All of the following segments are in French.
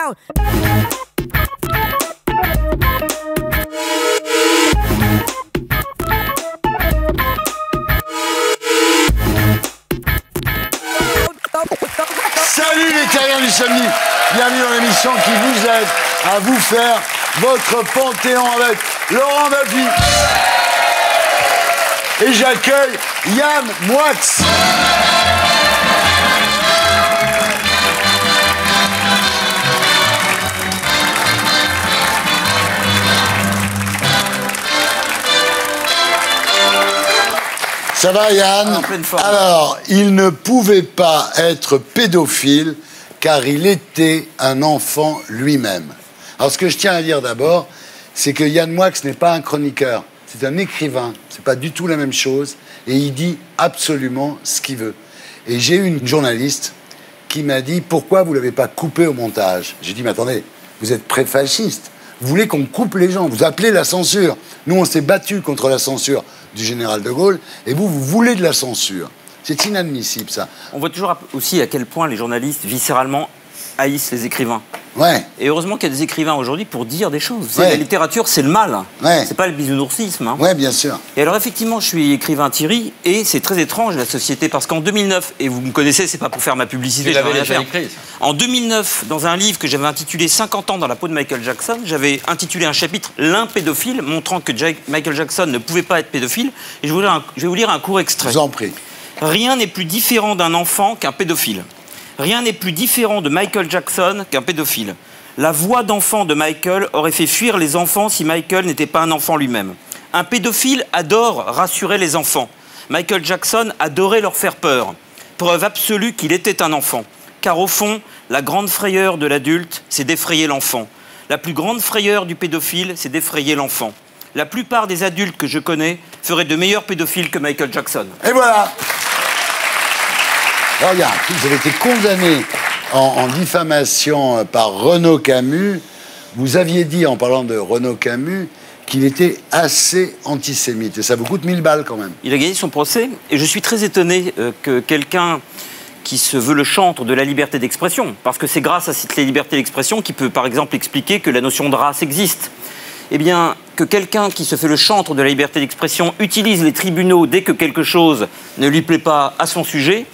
down. Salut les terriens du samedi. Bienvenue dans l'émission qui vous aide à vous faire votre panthéon avec Laurent Baffy. Et j'accueille Yann Moix. Ça va Yann? En pleine forme. Alors, il ne pouvait pas être pédophile car il était un enfant lui-même. Alors ce que je tiens à dire d'abord, c'est que Yann Moix n'est pas un chroniqueur, c'est un écrivain, c'est pas du tout la même chose, et il dit absolument ce qu'il veut. Et j'ai eu une journaliste qui m'a dit « Pourquoi vous l'avez pas coupé au montage ?» J'ai dit « Mais attendez, vous êtes pré-fasciste, vous voulez qu'on coupe les gens, vous appelez la censure. Nous, on s'est battu contre la censure du général de Gaulle, et vous voulez de la censure. C'est inadmissible, ça. » On voit toujours aussi à quel point les journalistes, viscéralement, haïssent les écrivains. Ouais. Et heureusement qu'il y a des écrivains aujourd'hui pour dire des choses. Ouais. La littérature, c'est le mal. Ouais. C'est pas le bisounoursisme. Hein. Ouais, bien sûr. Et alors, effectivement, je suis écrivain Thierry, et c'est très étrange, la société, parce qu'en 2009, et vous me connaissez, c'est pas pour faire ma publicité, Tu j'en ai l'avais rien à déjà faire. écrit. En 2009, dans un livre que j'avais intitulé 50 ans dans la peau de Michael Jackson, j'avais intitulé un chapitre « L'impédophile », montrant que Michael Jackson ne pouvait pas être pédophile. Et je vais vous lire un court extrait. Je vous en prie. Rien n'est plus différent d'un enfant qu'un pédophile. Rien n'est plus différent de Michael Jackson qu'un pédophile. La voix d'enfant de Michael aurait fait fuir les enfants si Michael n'était pas un enfant lui-même. Un pédophile adore rassurer les enfants. Michael Jackson adorait leur faire peur. Preuve absolue qu'il était un enfant. Car au fond, la grande frayeur de l'adulte, c'est d'effrayer l'enfant. La plus grande frayeur du pédophile, c'est d'effrayer l'enfant. La plupart des adultes que je connais feraient de meilleurs pédophiles que Michael Jackson. Et voilà. Alors, regarde, vous avez été condamné en diffamation par Renaud Camus. Vous aviez dit, en parlant de Renaud Camus, qu'il était assez antisémite. Et ça vous coûte 1000 balles, quand même. Il a gagné son procès, et je suis très étonné que quelqu'un qui se veut le chantre de la liberté d'expression, parce que c'est grâce à cette liberté d'expression qu'il peut, par exemple, expliquer que la notion de race existe. Eh bien, que quelqu'un qui se fait le chantre de la liberté d'expression utilise les tribunaux dès que quelque chose ne lui plaît pas à son sujet.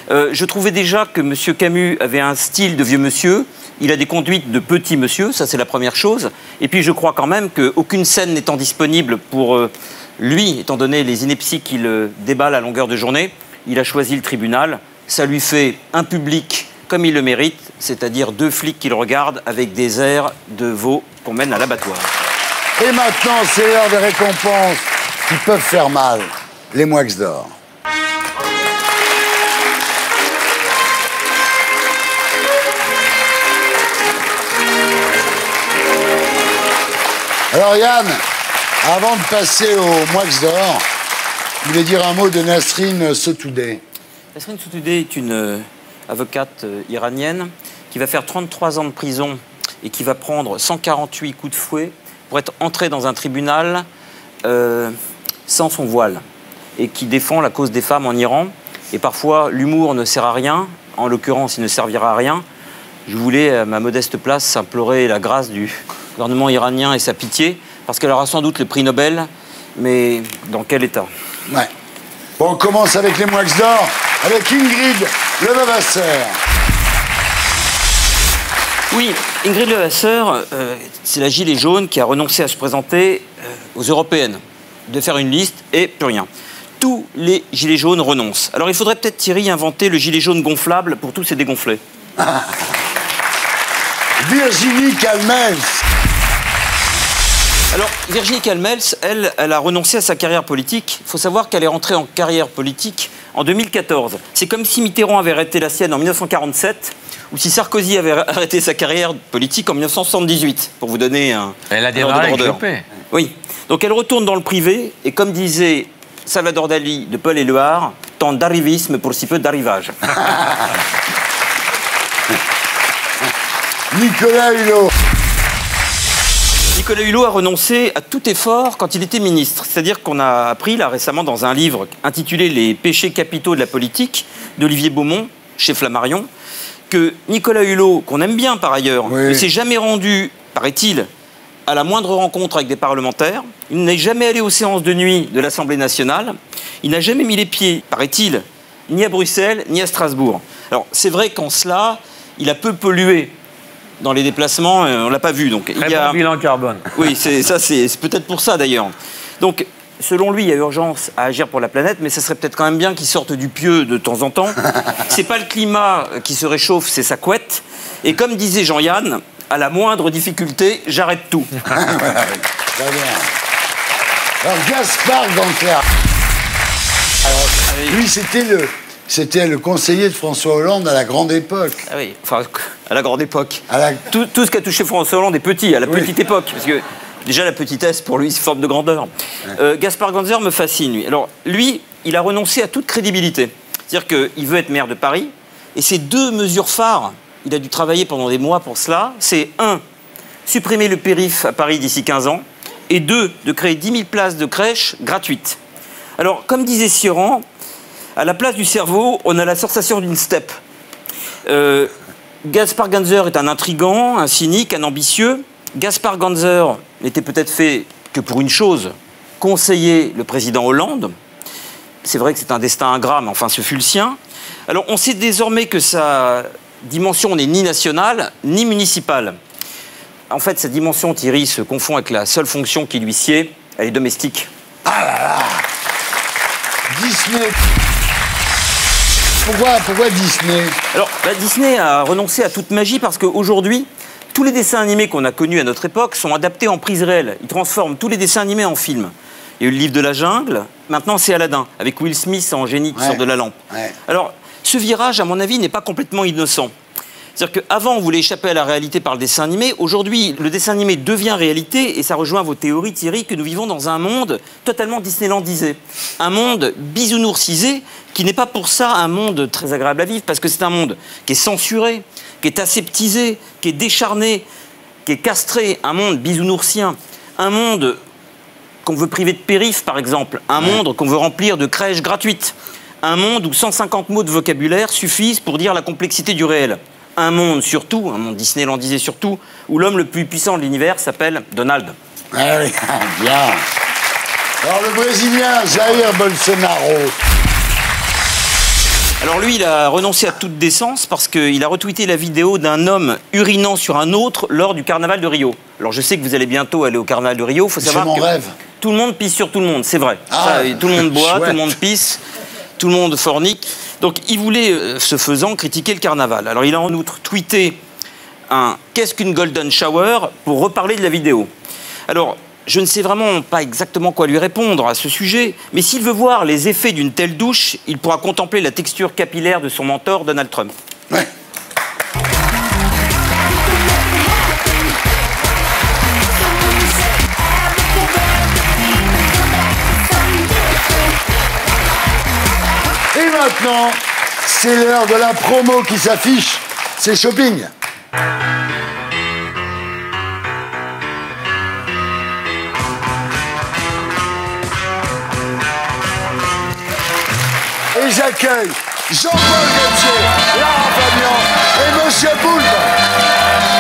Je trouvais déjà que M. Camus avait un style de vieux monsieur, il a des conduites de petit monsieur, ça c'est la première chose. Et puis je crois quand même qu'aucune scène n'étant disponible pour lui, étant donné les inepties qu'il déballe à longueur de journée, il a choisi le tribunal. Ça lui fait un public comme il le mérite, c'est-à-dire 2 flics qui le regardent avec des airs de veau qu'on mène à l'abattoir. Et maintenant, c'est l'heure des récompenses qui peuvent faire mal. Les Moix d'or. Alors Yann, avant de passer aux Moix d'or, je voulais dire un mot de Nasrin Sotoudeh. Nasrin Sotoudeh est une avocate iranienne qui va faire 33 ans de prison et qui va prendre 148 coups de fouet pour être entrée dans un tribunal sans son voile et qui défend la cause des femmes en Iran. Et parfois, l'humour ne sert à rien. En l'occurrence, il ne servira à rien. Je voulais, à ma modeste place, implorer la grâce du gouvernement iranien et sa pitié, parce qu'elle aura sans doute le prix Nobel, mais dans quel état? Ouais. Bon, on commence avec les Moix d'or, avec Ingrid Levavasseur. Oui, Ingrid Levavasseur, c'est la gilet jaune qui a renoncé à se présenter aux européennes, de faire une liste et plus rien. Tous les gilets jaunes renoncent. Alors il faudrait peut-être, Thierry, inventer le gilet jaune gonflable pour tous ces dégonflés. Virginie Calmels. Alors, Virginie Calmels, elle a renoncé à sa carrière politique. Il faut savoir qu'elle est rentrée en carrière politique en 2014. C'est comme si Mitterrand avait arrêté la sienne en 1947, ou si Sarkozy avait arrêté sa carrière politique en 1978, pour vous donner un Elle a un des ordre bras de grandeur. éclopés. Oui. Donc elle retourne dans le privé, et comme disait Salvador Dali de Paul Éluard, tant d'arrivisme pour si peu d'arrivage. Nicolas Hulot. Nicolas Hulot a renoncé à tout effort quand il était ministre. C'est-à-dire qu'on a appris là récemment dans un livre intitulé « Les péchés capitaux de la politique » d'Olivier Beaumont, chez Flammarion, que Nicolas Hulot, qu'on aime bien par ailleurs, Oui. ne s'est jamais rendu, paraît-il, à la moindre rencontre avec des parlementaires. Il n'est jamais allé aux séances de nuit de l'Assemblée nationale. Il n'a jamais mis les pieds, paraît-il, ni à Bruxelles, ni à Strasbourg. Alors, c'est vrai qu'en cela, il a peu pollué dans les déplacements, on ne l'a pas vu. Donc, Très bon bilan carbone. Oui, c'est peut-être pour ça d'ailleurs. Donc, selon lui, il y a urgence à agir pour la planète, mais ça serait peut-être quand même bien qu'il sorte du pieu de temps en temps. C'est pas le climat qui se réchauffe, c'est sa couette. Et comme disait Jean-Yann, à la moindre difficulté, j'arrête tout. Voilà, très bien. Alors, Gaspard Ganter. Alors, lui, c'était le conseiller de François Hollande à la grande époque. Ah oui, enfin, à la grande époque. À la- Tout ce qui a touché François Hollande est petit, à la petite époque. Parce que déjà, la petitesse, pour lui, c'est forme de grandeur. Gaspard Ganzer me fascine, lui. Alors, lui, il a renoncé à toute crédibilité. C'est-à-dire qu'il veut être maire de Paris. Et ces deux mesures phares, il a dû travailler pendant des mois pour cela. C'est 1, supprimer le périph' à Paris d'ici 15 ans. Et 2, de créer 10 000 places de crèche gratuites. Alors, comme disait Sioran, à la place du cerveau, on a la sensation d'une steppe. Gaspard Ganzer est un intrigant, un cynique, un ambitieux. Gaspard Ganzer n'était peut-être fait que pour une chose, conseiller le président Hollande. C'est vrai que c'est un destin ingrat, mais enfin ce fut le sien. Alors on sait désormais que sa dimension n'est ni nationale, ni municipale. En fait, sa dimension, Thierry, se confond avec la seule fonction qui lui sied, elle est domestique. Ah là là Disney. Pourquoi Disney? Alors, Disney a renoncé à toute magie parce qu'aujourd'hui, tous les dessins animés qu'on a connus à notre époque sont adaptés en prise réelle. Ils transforment tous les dessins animés en films. Il y a eu le livre de la jungle, maintenant c'est Aladdin, avec Will Smith en génie qui sort de la lampe. Ouais. Alors, ce virage, à mon avis, n'est pas complètement innocent. C'est-à-dire qu'avant, on voulait échapper à la réalité par le dessin animé. Aujourd'hui, le dessin animé devient réalité, et ça rejoint vos théories, Thierry, que nous vivons dans un monde totalement disneylandisé. Un monde bisounoursisé, qui n'est pas pour ça un monde très agréable à vivre, parce que c'est un monde qui est censuré, qui est aseptisé, qui est décharné, qui est castré. Un monde bisounoursien. Un monde qu'on veut priver de périph', par exemple. Un monde qu'on veut remplir de crèches gratuites. Un monde où 150 mots de vocabulaire suffisent pour dire la complexité du réel. Un monde surtout, un monde disneylandisé surtout, où l'homme le plus puissant de l'univers s'appelle Donald. Ah oui, bien. Alors le Brésilien Jair Bolsonaro. Alors lui, il a renoncé à toute décence parce qu'il a retweeté la vidéo d'un homme urinant sur un autre lors du carnaval de Rio. Alors je sais que vous allez bientôt aller au carnaval de Rio, il faut savoir C'est mon que rêve. tout le monde pisse sur tout le monde, c'est vrai. Ah, Ça, tout le monde boit, chouette. tout le monde pisse, tout le monde fornique. Donc il voulait, ce faisant, critiquer le carnaval. Alors il a en outre tweeté un « Qu'est-ce qu'une golden shower ?» pour reparler de la vidéo. Alors, je ne sais vraiment pas exactement quoi lui répondre à ce sujet, mais s'il veut voir les effets d'une telle douche, il pourra contempler la texture capillaire de son mentor, Donald Trump. Ouais. Et maintenant, c'est l'heure de la promo qui s'affiche. C'est shopping. Et j'accueille Jean-Paul Gaultier, Lara Fabian et Monsieur Poulpe.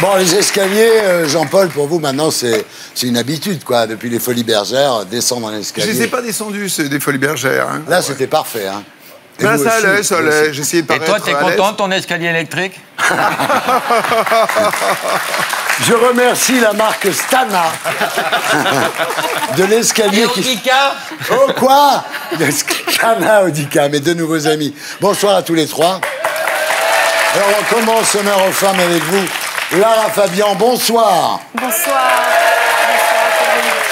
Bon, les escaliers, Jean-Paul, pour vous, maintenant, c'est une habitude, quoi. Depuis les Folies Bergères, descendre en Je escalier. les ai pas descendus, c'est des Folies Bergères. Hein. Là, c'était parfait, hein. Et Ben, vous ça aussi, allait, ça vous allait. aussi. J'ai essayé de Et paraître toi, t'es à l'aise. content de ton escalier électrique? Je remercie la marque Stana de l'escalier qui... Kika? Oh, quoi? Stana Audica, mes deux nouveaux amis. Bonsoir à tous les trois. Alors, on commence honneur aux femmes avec vous. Lara Fabian, bonsoir. Bonsoir.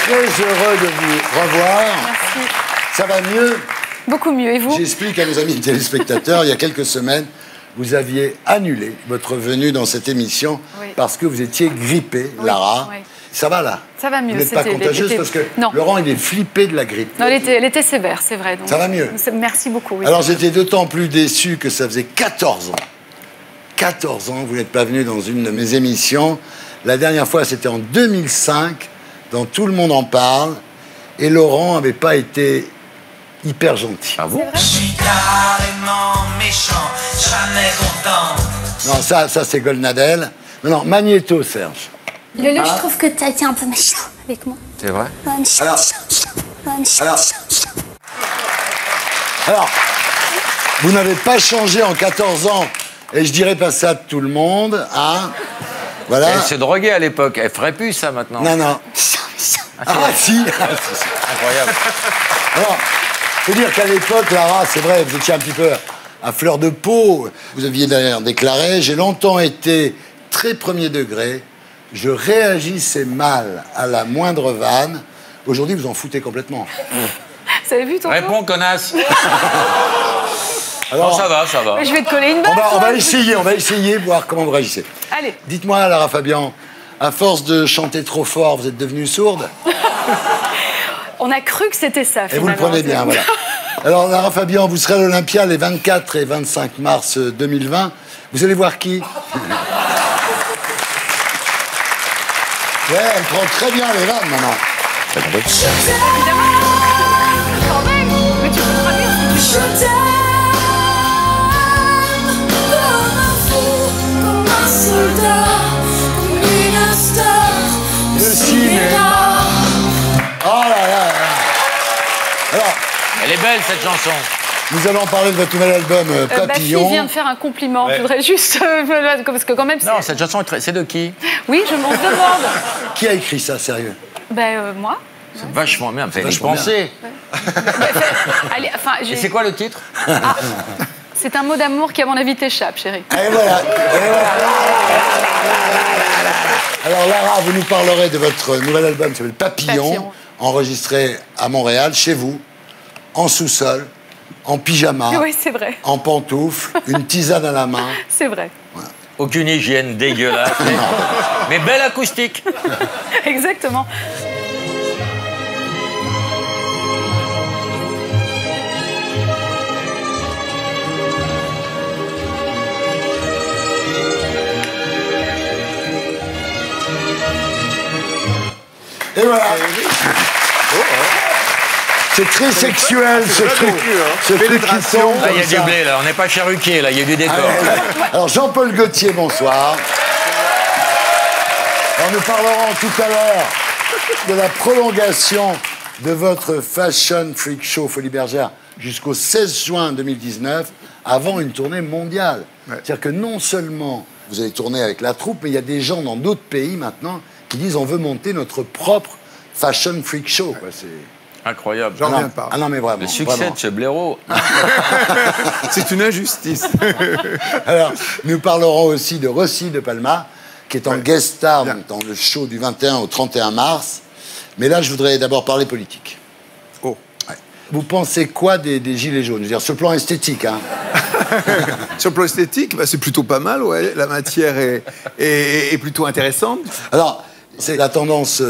Très heureux de vous revoir. Merci. Ça va mieux? Beaucoup mieux. Et vous? J'explique à nos amis téléspectateurs, il y a quelques semaines, vous aviez annulé votre venue dans cette émission Oui. parce que vous étiez grippée, Lara. oui. Ça va là? Ça va mieux. Vous n'êtes pas contagieuse parce que non. Laurent, il est flippé de la grippe. Non, elle était sévère, c'est vrai. Donc, ça va mieux? Merci beaucoup. Oui. Alors j'étais d'autant plus déçu que ça faisait 14 ans. 14 ans, vous n'êtes pas venu dans une de mes émissions. La dernière fois, c'était en 2005, dans Tout le monde en parle, et Laurent n'avait pas été hyper gentil. Ah bon? Je suis carrément méchant, jamais content. Non, ça c'est Goldnadel. Non, Magnéto, Serge. Lolo, je trouve que tu as été un peu méchant avec moi. C'est vrai? Alors, vous n'avez pas changé en 14 ans, et je dirais pas ça de tout le monde, hein? Voilà. Elle se droguait à l'époque. Elle ferait plus ça maintenant. Non. Ah si. Incroyable. Alors, faut dire qu'à l'époque, Lara, c'est vrai, vous étiez un petit peu à fleur de peau. Vous aviez d'ailleurs déclaré, j'ai longtemps été très premier degré. Je réagissais mal à la moindre vanne. Aujourd'hui, vous en foutez complètement. Vous avez vu, tonton? Réponds, connasse. Alors, Non, ça va. Mais je vais te coller une balle. on va essayer, voir comment vous réagissez. Allez. Dites-moi, Lara Fabian, à force de chanter trop fort, vous êtes devenue sourde? On a cru que c'était ça, Et finalement. vous le prenez bien, voilà. Alors, Lara Fabian, vous serez à l'Olympia les 24 et 25 mars 2020. Vous allez voir qui? Ouais, elle prend très bien les vannes, maman. Quand même. Mais tu peux traduire si tu veux. Le cinéma. Oh là là là. Alors, Elle est belle, cette chanson. nous allons parler de votre nouvel album Ma fille Papillon. vient de faire un compliment. Je voudrais juste... parce que quand même... Non, cette chanson, c'est de qui? Oui, je m'en demande. Qui a écrit ça, sérieux? Moi. C'est vachement bien. Fait y Vachement penser. Allez, enfin, Et c'est quoi le titre? c'est un mot d'amour qui, à mon avis, t'échappe, chérie. Et voilà. Alors Lara, vous nous parlerez de votre nouvel album qui s'appelle Papillon, enregistré à Montréal, chez vous, en sous-sol, en pyjama, Oui, c'est vrai. en pantoufles, une tisane à la main. C'est vrai. Aucune hygiène dégueulasse. Mais belle acoustique. Exactement. Et voilà. C'est très sexuel, ce truc. Ce truc qui tombe Là, il y a comme du ça. blé, là. On n'est pas chez Ruquier, là. Il y a du décor. Alors Jean-Paul Gaultier, bonsoir. Alors, nous parlerons tout à l'heure de la prolongation de votre Fashion Freak Show Folies Bergère jusqu'au 16 juin 2019, avant une tournée mondiale. Ouais. C'est-à-dire que non seulement vous allez tourner avec la troupe, mais il y a des gens dans d'autres pays maintenant qui disent on veut monter notre propre Fashion Freak Show. Quoi. C'est... Incroyable. J'en Ah non, reviens pas. Ah non, mais vraiment. Le succès vraiment. de ce blaireau. C'est une injustice. Alors, nous parlerons aussi de Rossi de Palma, qui est en guest star Bien. dans le show du 21 au 31 mars. Mais là, je voudrais d'abord parler politique. Oh. Ouais. Vous pensez quoi des Gilets jaunes? Je veux dire, sur le plan esthétique, hein. Sur le plan esthétique, bah, c'est plutôt pas mal, ouais. La matière est plutôt intéressante. Alors, c'est la tendance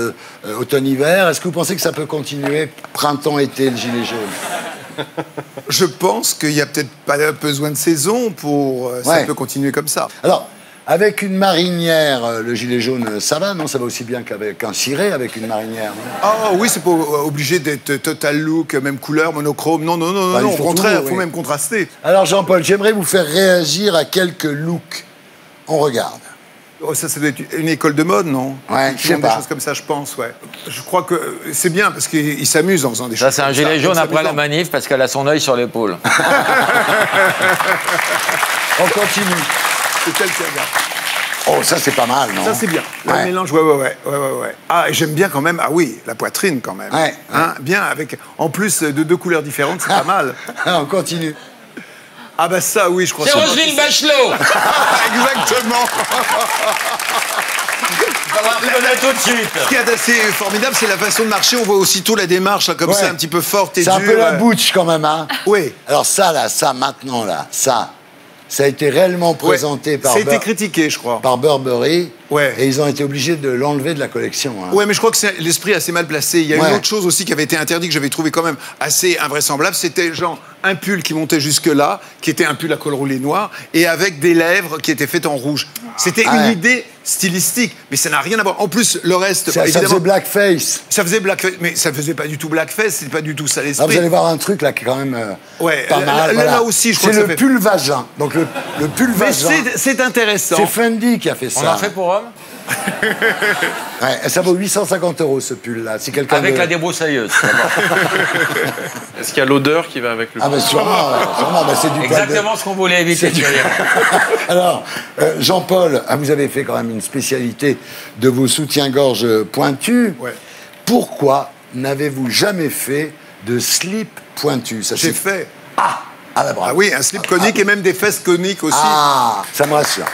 automne-hiver. Est-ce que vous pensez que ça peut continuer printemps-été, le gilet jaune? Je pense qu'il n'y a peut-être pas besoin de saison pour... Ça Ouais. peut continuer comme ça. Alors, avec une marinière, le gilet jaune, ça va, non? Ça va aussi bien qu'avec un ciré, avec une marinière, non? Ah oui, c'est pas obligé d'être total look, même couleur, monochrome. Non, non, non, Bah, non, il au faut contraire, tout, il faut oui. même contraster. Alors, Jean-Paul, j'aimerais vous faire réagir à quelques looks. On regarde. Oh, ça doit être une école de mode, non? Ouais, Ils je sais font pas. Des choses comme ça, je pense, ouais. Je crois que c'est bien, parce qu'ils s'amusent en faisant des Ça, choses c'est un comme gilet jaune C'est après la amusant. manif parce qu'elle a son œil sur l'épaule. On continue. C'est tel que regarde. Oh, ça, c'est pas mal, non? Ça, c'est bien. Le Ouais. mélange, ouais. Ah, et j'aime bien quand même, ah oui, la poitrine quand même. Ouais. Hein, bien, avec, en plus de 2 couleurs différentes, c'est pas mal. On continue. Ah bah ça, oui, je crois C'est que Roselyne Bachelot. Exactement. On va reconnaître tout de suite. Ce qui est assez formidable, c'est la façon de marcher. On voit aussitôt la démarche, là, comme Ouais. ça, un petit peu forte et C'est dure. un peu la butch, quand même, hein? Oui. Alors ça, là, ça, maintenant, là, ça a été réellement présenté Ouais. par, Ça a été critiqué, je crois. par Burberry. Ouais. Et ils ont été obligés de l'enlever de la collection. Hein. Ouais, mais je crois que c'est l'esprit assez mal placé. Il y a Ouais. une autre chose aussi qui avait été interdite, que j'avais trouvé quand même assez invraisemblable. C'était genre un pull qui montait jusque-là, qui était un pull à col roulé noir, et avec des lèvres qui étaient faites en rouge. C'était une idée stylistique, mais ça n'a rien à voir. En plus, le reste, Ça évidemment, faisait blackface. ça faisait blackface, mais ça faisait pas du tout blackface, c'était pas du tout ça Ah, l'esprit. vous allez voir un truc là qui est quand même Ouais, pas mal. là aussi, je crois c'est que le ça fait- pull vagin. Donc le pull Mais vagin. c'est intéressant. C'est Fendi qui a fait ça. On en fait pour hommes Ouais, et ça vaut 850 € ce pull-là. Si quelqu'un avec veut- la débroussailleuse. Est-ce qu'il y a l'odeur qui va avec le Ah ben sûrement, bah, c'est du poil de- Exactement ce qu'on voulait éviter. tu vas dire. Alors, Jean-Paul, vous avez fait quand même une spécialité de vos soutiens-gorge pointus. Ouais. Pourquoi n'avez-vous jamais fait de slip pointu? Ça, J'ai c'est- fait. Ah bah bravo. Ah oui, un slip conique et même des fesses coniques aussi. Ah, ça me rassure.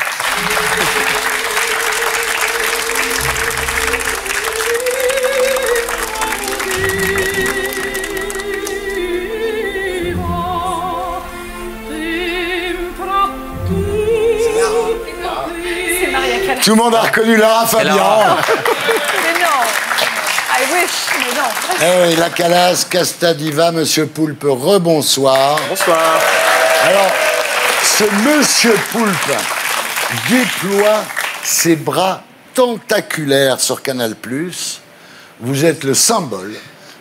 C'est Maria Callas. Tout le monde a reconnu Lara Fabian. Lara. Mais non. I wish, mais non. Eh oui, la Calas, Casta Diva, Monsieur Poulpe, rebonsoir. Bonsoir. Alors, ce Monsieur Poulpe déploie ses bras tentaculaires sur Canal+. Vous êtes le symbole,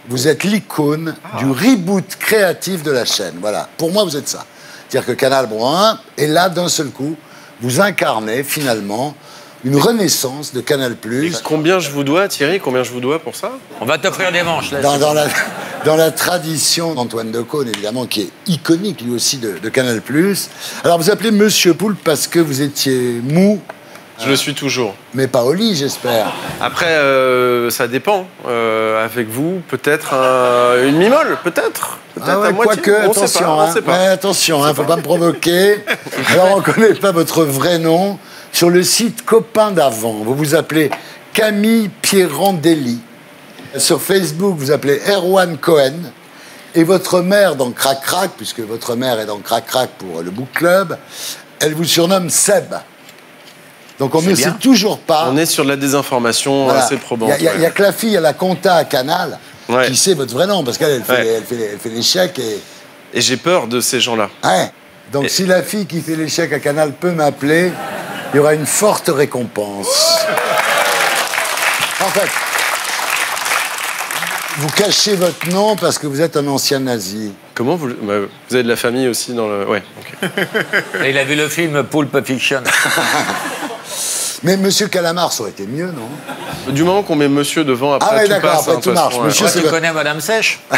vous êtes l'icône du reboot créatif de la chaîne. Voilà, pour moi, vous êtes ça. C'est-à-dire que Canal Brun, et là, d'un seul coup, vous incarnez finalement une renaissance de Canal+. Combien je vous dois, Thierry? Combien je vous dois pour ça? On va t'offrir des manches. Là, Dans la tradition d'Antoine Decaune, évidemment, qui est iconique, lui aussi, de Canal+. Alors, vous appelez Monsieur Poulpe parce que vous étiez mou, Je le suis toujours. mais pas au lit, j'espère. Après, ça dépend. Avec vous, peut-être une mimole, peut-être. Peut-être Ah ouais, à moitié. quoique, On sait attention, pas, on hein. sait pas. Ouais, attention, hein, faut pas me provoquer. Alors, on ne connaît pas votre vrai nom. Sur le site Copain d'avant, vous vous appelez Camille Pierrandelli. Sur Facebook, vous appelez Erwan Cohen. Et votre mère dans Crac Crac, puisque votre mère est dans Crac Crac pour le book club, elle vous surnomme Seb. Donc on ne bien. sait toujours pas. On est sur de la désinformation Voilà. assez probante. Il y a que la fille à la compta à Canal Ouais. qui sait votre vrai nom, parce qu'elle fait, Ouais. elle fait les chèques et... Et j'ai peur de ces gens-là. Ouais. Donc si la fille qui fait les chèques à Canal peut m'appeler, il y aura une forte récompense. En fait, vous cachez votre nom parce que vous êtes un ancien nazi. Comment vous... bah, vous avez de la famille aussi dans le... Ouais, ok. Et il a vu le film Pulp Fiction. Mais Monsieur Calamar, ça aurait été mieux, non? Du moment qu'on met monsieur devant, après Ah ouais, tout d'accord, passe. après hein, de tout toute marche. façon, Monsieur, Toi, c'est tu connais Madame Sèche I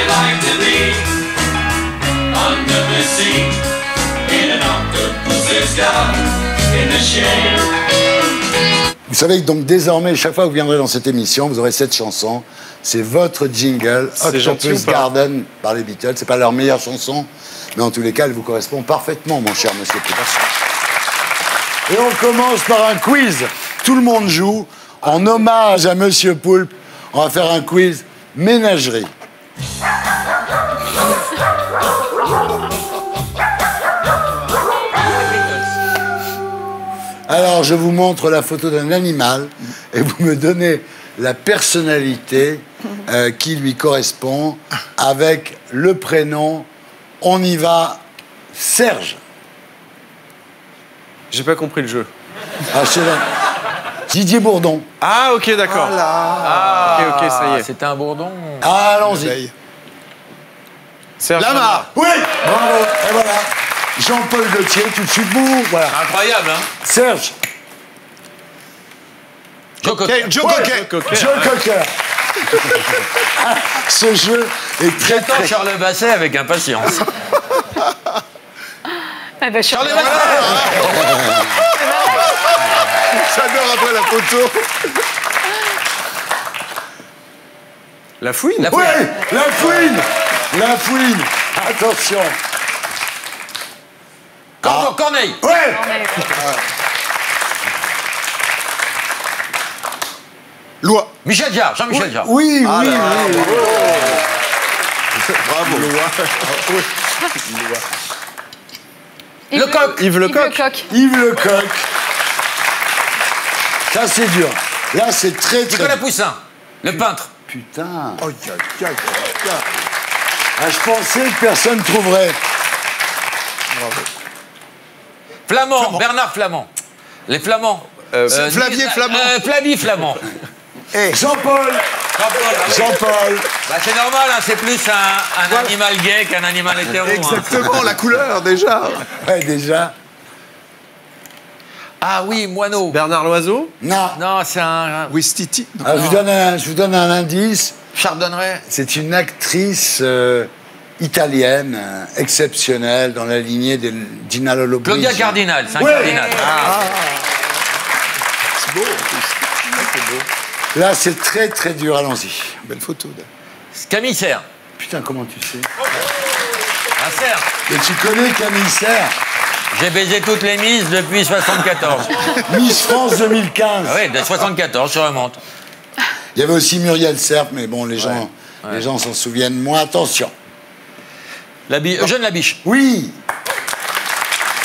like to be under the sea in an octopus's garden in the shade. Vous savez que donc désormais, chaque fois que vous viendrez dans cette émission, vous aurez cette chanson. C'est votre jingle, C'est gentil Octopus ou pas Garden par les Beatles. C'est pas leur meilleure chanson, mais en tous les cas, elle vous correspond parfaitement, mon cher Monsieur Poulpe. Et on commence par un quiz. Tout le monde joue. En hommage à Monsieur Poulpe, on va faire un quiz ménagerie. Alors, je vous montre la photo d'un animal et vous me donnez la personnalité qui lui correspond avec le prénom. On y va, Serge. J'ai pas compris le jeu. Ah, c'est là. Didier Bourdon. Ah, ok, d'accord. Ok, ça y est. C'était un bourdon. Ah, allons-y. Serge Lama. Oui, bravo. Et voilà. Jean-Paul Gaultier, tout de suite, vous. Voilà. Incroyable, hein Serge. Joe Cocker. Joe Ouais, Cocker. Joe Cocker. Ah, ce jeu est très, J'attends très... Charles Basset avec impatience. Eh ben, Charles Charles Basset. J'adore après la photo. La fouine. La Oui, fouine. la fouine. La fouine. Attention. Corneille. Ouais. Loi. Michel Jarre. Jean-Michel Jarre. Oui, oui, oui. Bravo. Lecoq. Yves Lecoq. Lecoq. Yves Lecoq. Ça, c'est dur. Là, c'est très, très Nicolas dur. Poussin, le peintre. Putain. Oh, Ah, je pensais que personne trouverait. Flamand, Bernard Flamand. Les Flamands. Flavier Flamand. Flavie Flamand. Jean-Paul. Jean-Paul. Bah, c'est normal, hein, c'est plus un animal gay qu'un animal hétéro. hein. Exactement, la couleur, déjà. Ouais, déjà. Ah oui, Moineau. Bernard Loiseau. Non. Non, c'est un Wistiti. Non. Alors, je vous donne un indice. Chardonneret. C'est une actrice italienne exceptionnelle dans la lignée de Gina Lollobrigida. Claudia Cardinal, c'est un Ouais. cardinal. C'est beau, en plus. C'est beau. Là, c'est très très dur. Allons-y. Belle photo. Camille Serre. Putain, comment tu sais? Un cerf. Et tu connais Camille Serre, J'ai baisé toutes les Miss depuis 74. Miss France 2015. Ah oui, de 74, je remonte. Il y avait aussi Muriel Serre, mais bon, les gens s'en souviennent moins. Attention. Eugène Labiche. Oui.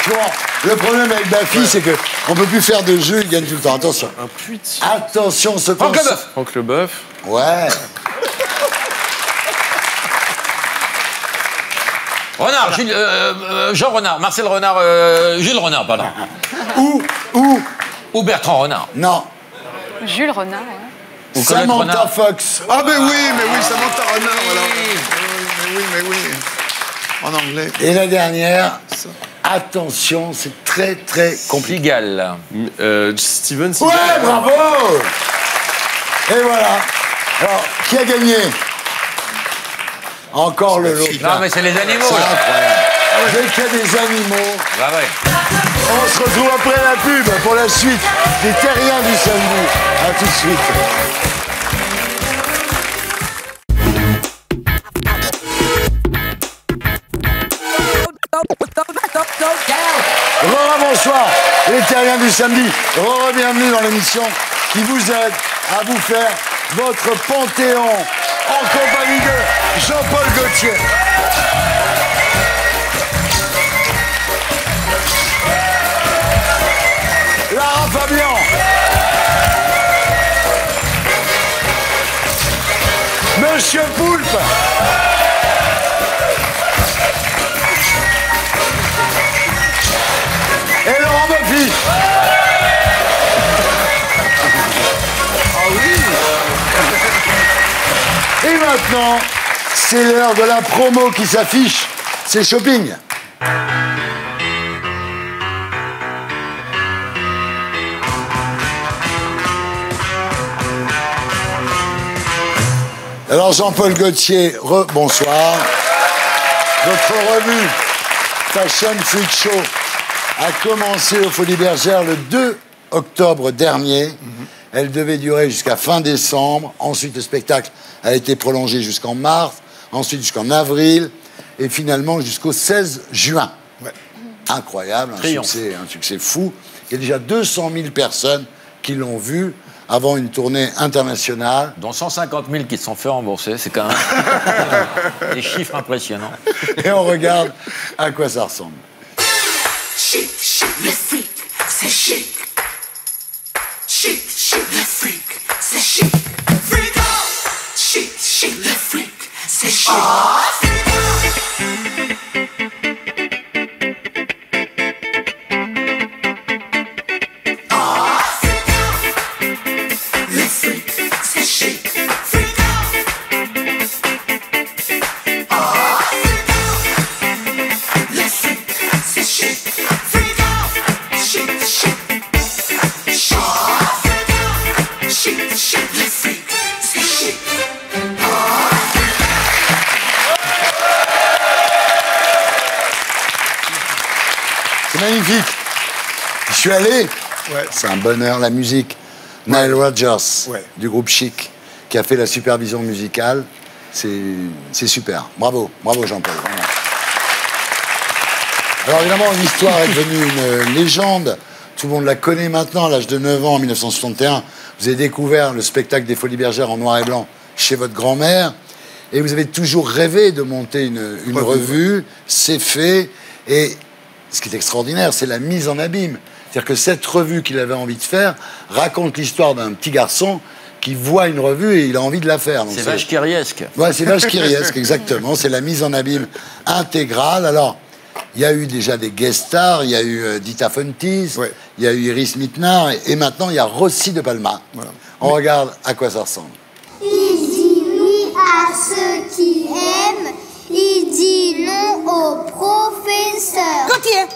Tu vois, le problème avec Baffy, c'est que on peut plus faire de jeu, il gagne tout le temps. Attention. Un puits. Attention, ce Franck pense- Leboeuf. Franck Leboeuf. Ouais. Renard, Jean Renard, Marcel Renard, Jules Renard, pardon. Ou Bertrand Renard. Non. Jules Renard. ouais. Ou Colette Samantha Renard. Fox. Ah, mais oui, Samantha Renard, voilà. Mais oui. En anglais. Et la dernière, attention, c'est très très compliqué. Pigalle. Steven Ouais, Seagal. bravo. Et voilà. Alors, qui a gagné? Encore le lot. Non, mais c'est les animaux, C'est là. incroyable. Dès qu'il y a des animaux, Bah ouais. on se retrouve après la pub pour la suite des Terriens du samedi. A tout de suite. Bonsoir, les Terriens du samedi. Bienvenue dans l'émission qui vous aide à vous faire votre panthéon en compagnie de Jean-Paul Gaultier. Lara Fabian. Monsieur Poulpe. Et Laurent Baffy. Et maintenant, c'est l'heure de la promo qui s'affiche. C'est shopping. Alors Jean-Paul Gaultier, bonsoir. Votre revue Fashion Freak Show a commencé aux Folies Bergères le 2 octobre dernier. Elle devait durer jusqu'à fin décembre. Ensuite, le spectacle a été prolongé jusqu'en mars, ensuite jusqu'en avril, et finalement jusqu'au 16 juin. Ouais. Incroyable, Triomphe. un succès fou. Il y a déjà 200 000 personnes qui l'ont vu avant une tournée internationale. Dont 150 000 qui se sont fait rembourser, c'est quand même des chiffres impressionnants. Et on regarde à quoi ça ressemble. Chic, chic, le freak, c'est chic. Chic, chic, le freak, c'est chic. Freak off. Chic, chic, le freak, c'est chic. Le freak, c'est chic. Freak off. Le freak, c'est chic. Freak off. Chic, chic. Chic, chic, le freak, c'est chic. C'est magnifique. Je suis allé. Ouais. C'est un bonheur, la musique. Nile Rodgers, Ouais. du groupe Chic, qui a fait la supervision musicale. C'est super. Bravo, bravo Jean-Paul. vraiment. Alors évidemment, l'histoire est devenue une légende. Tout le monde la connaît maintenant. À l'âge de 9 ans, en 1961, vous avez découvert le spectacle des Folies Bergères en noir et blanc chez votre grand-mère. Et vous avez toujours rêvé de monter une revue. C'est fait. Et ce qui est extraordinaire, c'est la mise en abîme. C'est-à-dire que cette revue qu'il avait envie de faire raconte l'histoire d'un petit garçon qui voit une revue et il a envie de la faire. C'est vache kiriesque. Ouais, c'est vache kiriesque, exactement. C'est la mise en abîme intégrale. Alors, il y a eu déjà des guest stars, il y a eu Dita Fontis, il y a eu Iris Mittenard, et maintenant il y a Rossi de Palma. Voilà. On regarde à quoi ça ressemble. Il dit oui à ceux qui aiment, il dit non au professeur.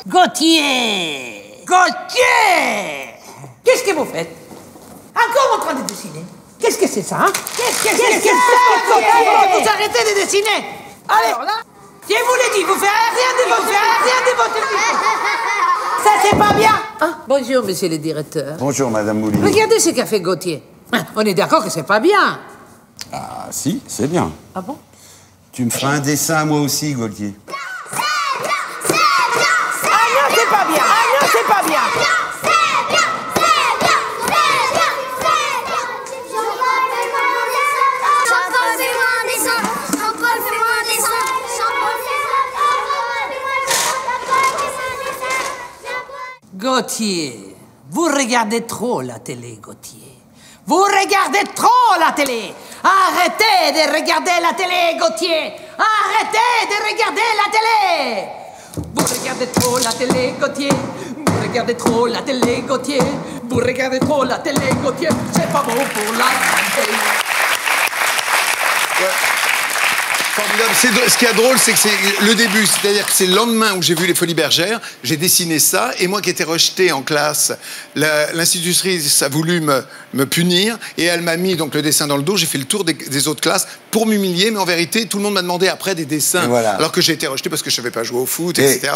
Gauthier! Qu'est-ce que vous faites? Encore en train de dessiner? Qu'est-ce que c'est ça, hein? Qu'est-ce que c'est ça? Vous arrêtez de dessiner! Allez, là! Je vous l'ai dit, vous ferez rien de votre vie! Ça, c'est pas bien! Ah, bonjour, monsieur le directeur. Bonjour, madame Moulin. Regardez ce qu'a fait Gauthier. On est d'accord que c'est pas bien. Ah, si, c'est bien. Ah bon? Tu me feras un dessin à moi aussi, Gauthier. Ah non, c'est pas bien! Ah non, c'est pas bien! Gauthier, vous regardez trop la télé, Gauthier. Vous regardez trop la télé. Arrêtez de regarder la télé, Gauthier. Arrêtez de regarder la télé. Vous regardez trop la télé, Gauthier. Vous regardez trop la télé, Gauthier. Vous regardez trop la télé, Gauthier. C'est pas bon pour la santé. Formidable. Ce qui est drôle, c'est que c'est le début. C'est-à-dire que c'est le lendemain où j'ai vu Les Folies Bergères, j'ai dessiné ça, et moi qui étais rejeté en classe, l'institutrice a voulu me punir, et elle m'a mis donc le dessin dans le dos. J'ai fait le tour des autres classes pour m'humilier, mais en vérité, tout le monde m'a demandé après des dessins, alors que j'ai été rejeté parce que je ne savais pas jouer au foot, etc.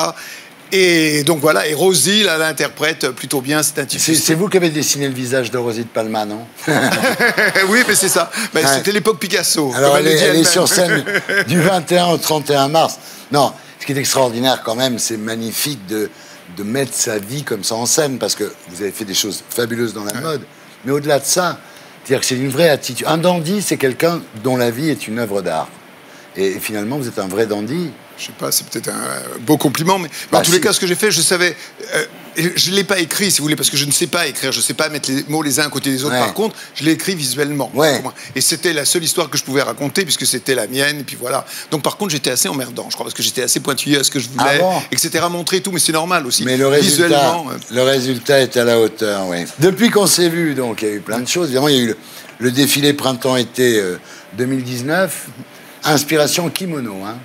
Et donc voilà, et Rosie, là, l'interprète plutôt bien, c'est un type. C'est vous qui avez dessiné le visage de Rosie de Palma, non? Oui, mais c'est ça. Ben, c'était l'époque Picasso. Alors elle est sur scène du 21 au 31 mars. Non, ce qui est extraordinaire quand même, c'est magnifique de mettre sa vie comme ça en scène, parce que vous avez fait des choses fabuleuses dans la mode. Mais au-delà de ça, c'est-à-dire que c'est une vraie attitude. Un dandy, c'est quelqu'un dont la vie est une œuvre d'art. Et finalement, vous êtes un vrai dandy. Je sais pas, c'est peut-être un beau compliment, mais en tous les cas, ce que j'ai fait, je savais... je ne l'ai pas écrit, si vous voulez, parce que je ne sais pas écrire, je ne sais pas mettre les mots les uns à côté des autres. Par contre, je l'ai écrit visuellement. Et c'était la seule histoire que je pouvais raconter, puisque c'était la mienne, et puis voilà. Donc par contre, j'étais assez emmerdant, je crois, parce que j'étais assez pointilleux à ce que je voulais, etc., montrer et tout, mais c'est normal aussi. Mais le résultat est à la hauteur, oui. Depuis qu'on s'est vu, donc, il y a eu plein de choses. Évidemment, il y a eu le défilé printemps-été 2019, inspiration kimono, hein.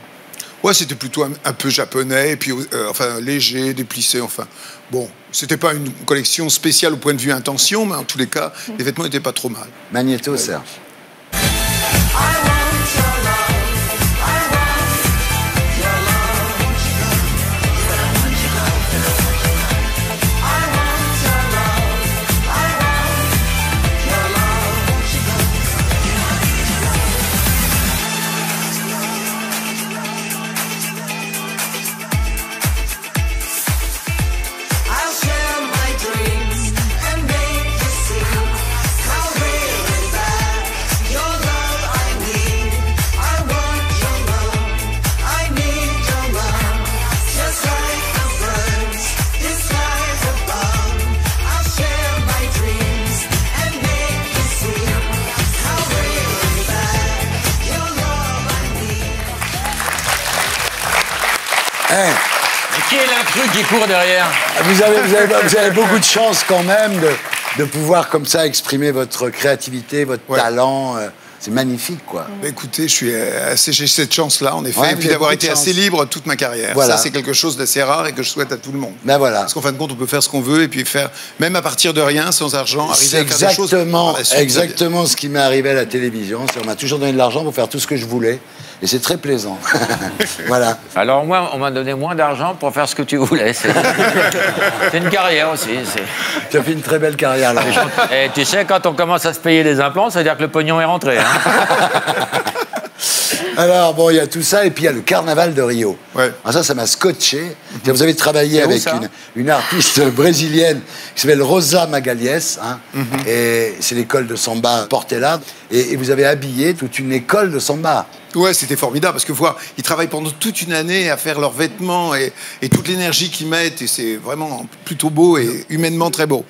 Ouais, c'était plutôt un peu japonais, et puis enfin léger, déplissé, enfin. Bon, c'était pas une collection spéciale au point de vue intention, mais en tous les cas, les vêtements n'étaient pas trop mal. Magnéto, Serge. Mais qui est l'intrus qui court derrière? Vous avez beaucoup de chance quand même de pouvoir comme ça exprimer votre créativité, votre talent. C'est magnifique, quoi. Bah, écoutez, j'ai cette chance-là, en effet, et puis d'avoir été assez libre toute ma carrière. Voilà. Ça, c'est quelque chose d'assez rare et que je souhaite à tout le monde. Ben voilà. Parce qu'en fin de compte, on peut faire ce qu'on veut et puis faire, même à partir de rien, sans argent, arriver à faire des choses. C'est exactement ce qui m'est arrivé à la télévision. On m'a toujours donné de l'argent pour faire tout ce que je voulais. Et c'est très plaisant. Voilà. Alors moi, on m'a donné moins d'argent pour faire ce que tu voulais. C'est une carrière aussi. Tu as fait une très belle carrière, là. Et tu sais, quand on commence à se payer les implants, ça veut dire que le pognon est rentré. Hein. Alors, bon, il y a tout ça, et puis il y a le carnaval de Rio. Ouais. Alors ça m'a scotché. Vous avez travaillé C'est où, avec ça une artiste brésilienne qui s'appelle Rosa Magalhães, hein, et c'est l'école de samba Portela, et vous avez habillé toute une école de samba. Ouais, c'était formidable parce que voir, ils travaillent pendant toute une année à faire leurs vêtements et toute l'énergie qu'ils mettent, et c'est vraiment plutôt beau et humainement très beau.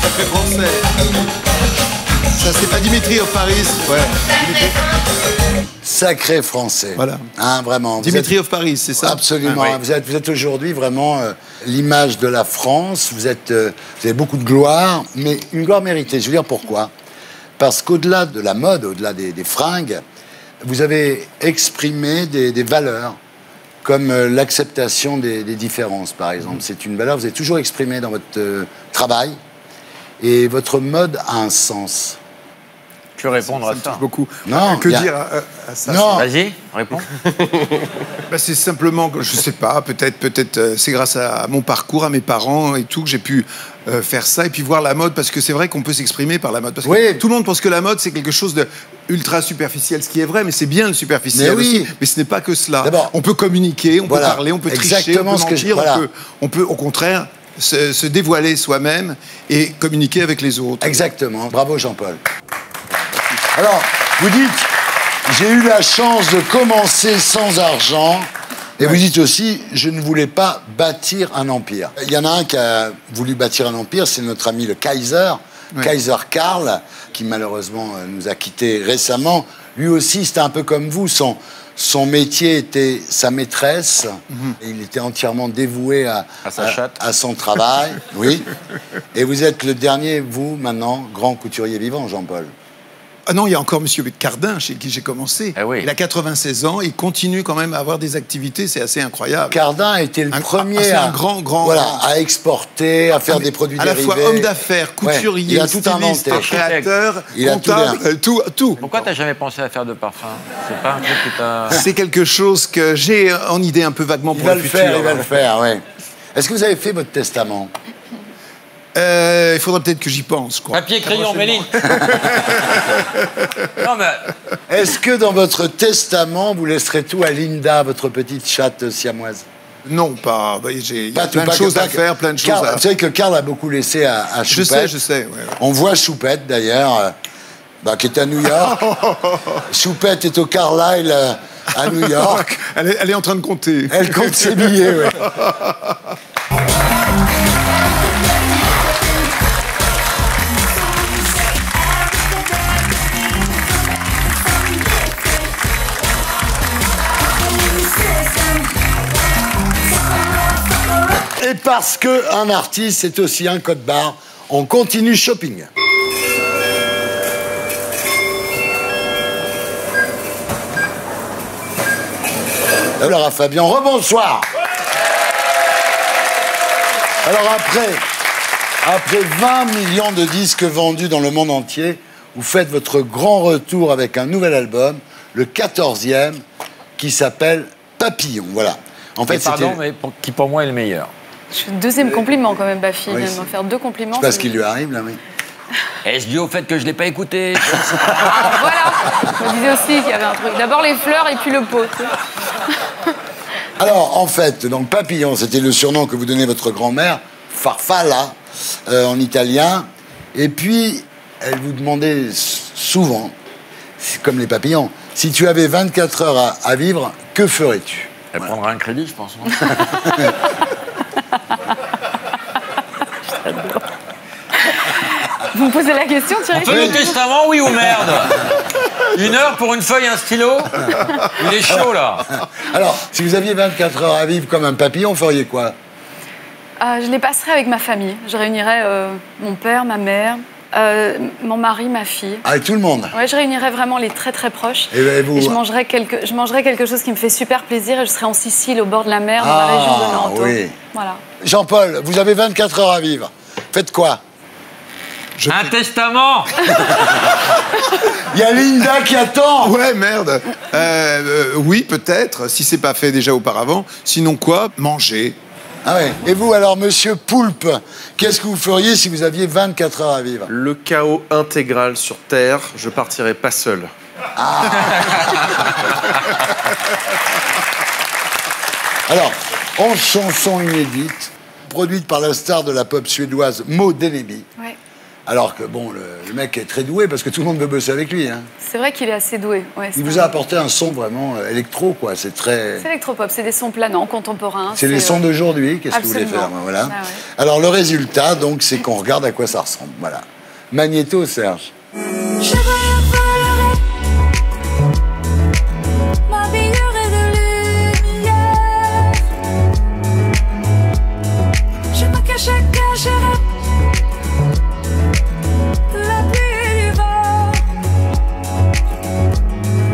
Sacré français. Ça, c'est pas Dimitri of Paris. Ouais. Sacré français. Voilà. Hein, vraiment. Dimitri of Paris, c'est ça? Absolument. Ah, oui. Vous êtes aujourd'hui vraiment l'image de la France. Vous avez beaucoup de gloire, mais une gloire méritée. Je veux dire pourquoi? Parce qu'au-delà de la mode, au-delà des fringues, vous avez exprimé des valeurs, comme l'acceptation des différences, par exemple. C'est une valeur que vous avez toujours exprimée dans votre travail, et votre mode a un sens. Tu veux répondre à ça? Beaucoup. Non. Que dire à ça? Non. Vas-y, réponds. Bah, c'est simplement que, je sais pas, peut-être c'est grâce à mon parcours, à mes parents et tout, que j'ai pu faire ça et puis voir la mode, parce que c'est vrai qu'on peut s'exprimer par la mode. Parce que tout le monde pense que la mode, c'est quelque chose de ultra superficiel, ce qui est vrai, mais c'est bien le superficiel aussi. Mais ce n'est pas que cela. On peut communiquer, on peut parler, on peut tricher, on peut mentir, on peut au contraire se dévoiler soi-même et communiquer avec les autres. Exactement. Bravo Jean-Paul. Alors, vous dites, j'ai eu la chance de commencer sans argent, et vous dites aussi, je ne voulais pas bâtir un empire. Il y en a un qui a voulu bâtir un empire, c'est notre ami le Kaiser, Kaiser Karl, qui malheureusement nous a quittés récemment. Lui aussi, c'était un peu comme vous, son métier était sa maîtresse, et il était entièrement dévoué à son travail. Oui. Et vous êtes le dernier, vous, maintenant, grand couturier vivant, Jean-Paul. Ah non, il y a encore Monsieur Cardin, chez qui j'ai commencé. Ah oui. Il a 96 ans, il continue quand même à avoir des activités, c'est assez incroyable. Cardin a été le premier un grand, à exporter, à faire des produits dérivés. À la fois homme d'affaires, couturier, il a tout inventé. Créateur, il a comptable, tout. Pourquoi t'as jamais pensé à faire de parfum? C'est pas un truc que t'as... C'est quelque chose que j'ai en idée un peu vaguement pour le futur. Il va le faire, oui. Est-ce que vous avez fait votre testament? Il faudra peut-être que j'y pense, quoi. Papier, crayon, Mélie. Non, mais... Est-ce que dans votre testament, vous laisserez tout à Linda, votre petite chatte siamoise? Non, pas. Il y a plein de choses à faire, plein de choses à... Vous savez que Karl a beaucoup laissé à Choupette. Je sais. Ouais. On voit Choupette, d'ailleurs, qui est à New York. Choupette est au Carlisle, à New York. Elle est en train de compter. Elle compte ses billets, oui. Et parce qu'un artiste, c'est aussi un code barre, on continue shopping. Alors à Fabien, rebonsoir. Alors après 20 millions de disques vendus dans le monde entier, vous faites votre grand retour avec un nouvel album, le 14e, qui s'appelle Papillon. Voilà. En fait, pardon, mais qui pour moi est le meilleur. Deuxième compliment quand même, Bafi. Il vient de me faire 2 compliments. C'est pas ce qui lui arrive, là, oui. Est-ce dû au fait que je ne l'ai pas écouté? Voilà. Je me disais aussi qu'il y avait un truc. D'abord les fleurs et puis le pot. Alors, en fait, donc Papillon, c'était le surnom que vous donnez votre grand-mère, Farfalla, en italien. Et puis, elle vous demandait souvent, comme les papillons, si tu avais 24 heures à vivre, que ferais-tu? Elle prendra un crédit, je pense. Vous me posez la question, Thierry? On fait le testament, oui ou merde? 1 heure pour une feuille et un stylo? Il est chaud, là. Alors, si vous aviez 24 heures à vivre comme un papillon, vous feriez quoi? Je les passerais avec ma famille. Je réunirais mon père, ma mère, mon mari, ma fille. Avec tout le monde? Ouais, je réunirais vraiment les très très proches. Et je mangerais quelque chose qui me fait super plaisir et je serais en Sicile, au bord de la mer, dans la région de Nantes. Oui. Voilà. Jean-Paul, vous avez 24 heures à vivre. Faites quoi? Un testament. Il y a Linda qui attend. Ouais, merde. Oui, peut-être, si c'est pas fait déjà auparavant. Sinon quoi? Manger. Ah ouais. Et vous, alors, monsieur Poulpe, qu'est-ce que vous feriez si vous aviez 24 heures à vivre? Le chaos intégral sur Terre, je partirai pas seul. Alors, 11 chansons inédites, produites par la star de la pop suédoise Maud Deneby. Ouais. Alors que, bon, le mec est très doué parce que tout le monde veut bosser avec lui. Hein. C'est vrai qu'il est assez doué. Ouais, Il vous a apporté un son vraiment électro, quoi. C'est très... C'est électropop, c'est des sons planants, contemporains. C'est les sons d'aujourd'hui. Qu'est-ce que vous voulez Absolument. faire? Voilà. Ah ouais. Alors, le résultat, donc, c'est qu'on regarde à quoi ça ressemble. Voilà. Magnéto, Serge. Je m'habillerai de lumière. Je me cacherai de la pluie et du vent.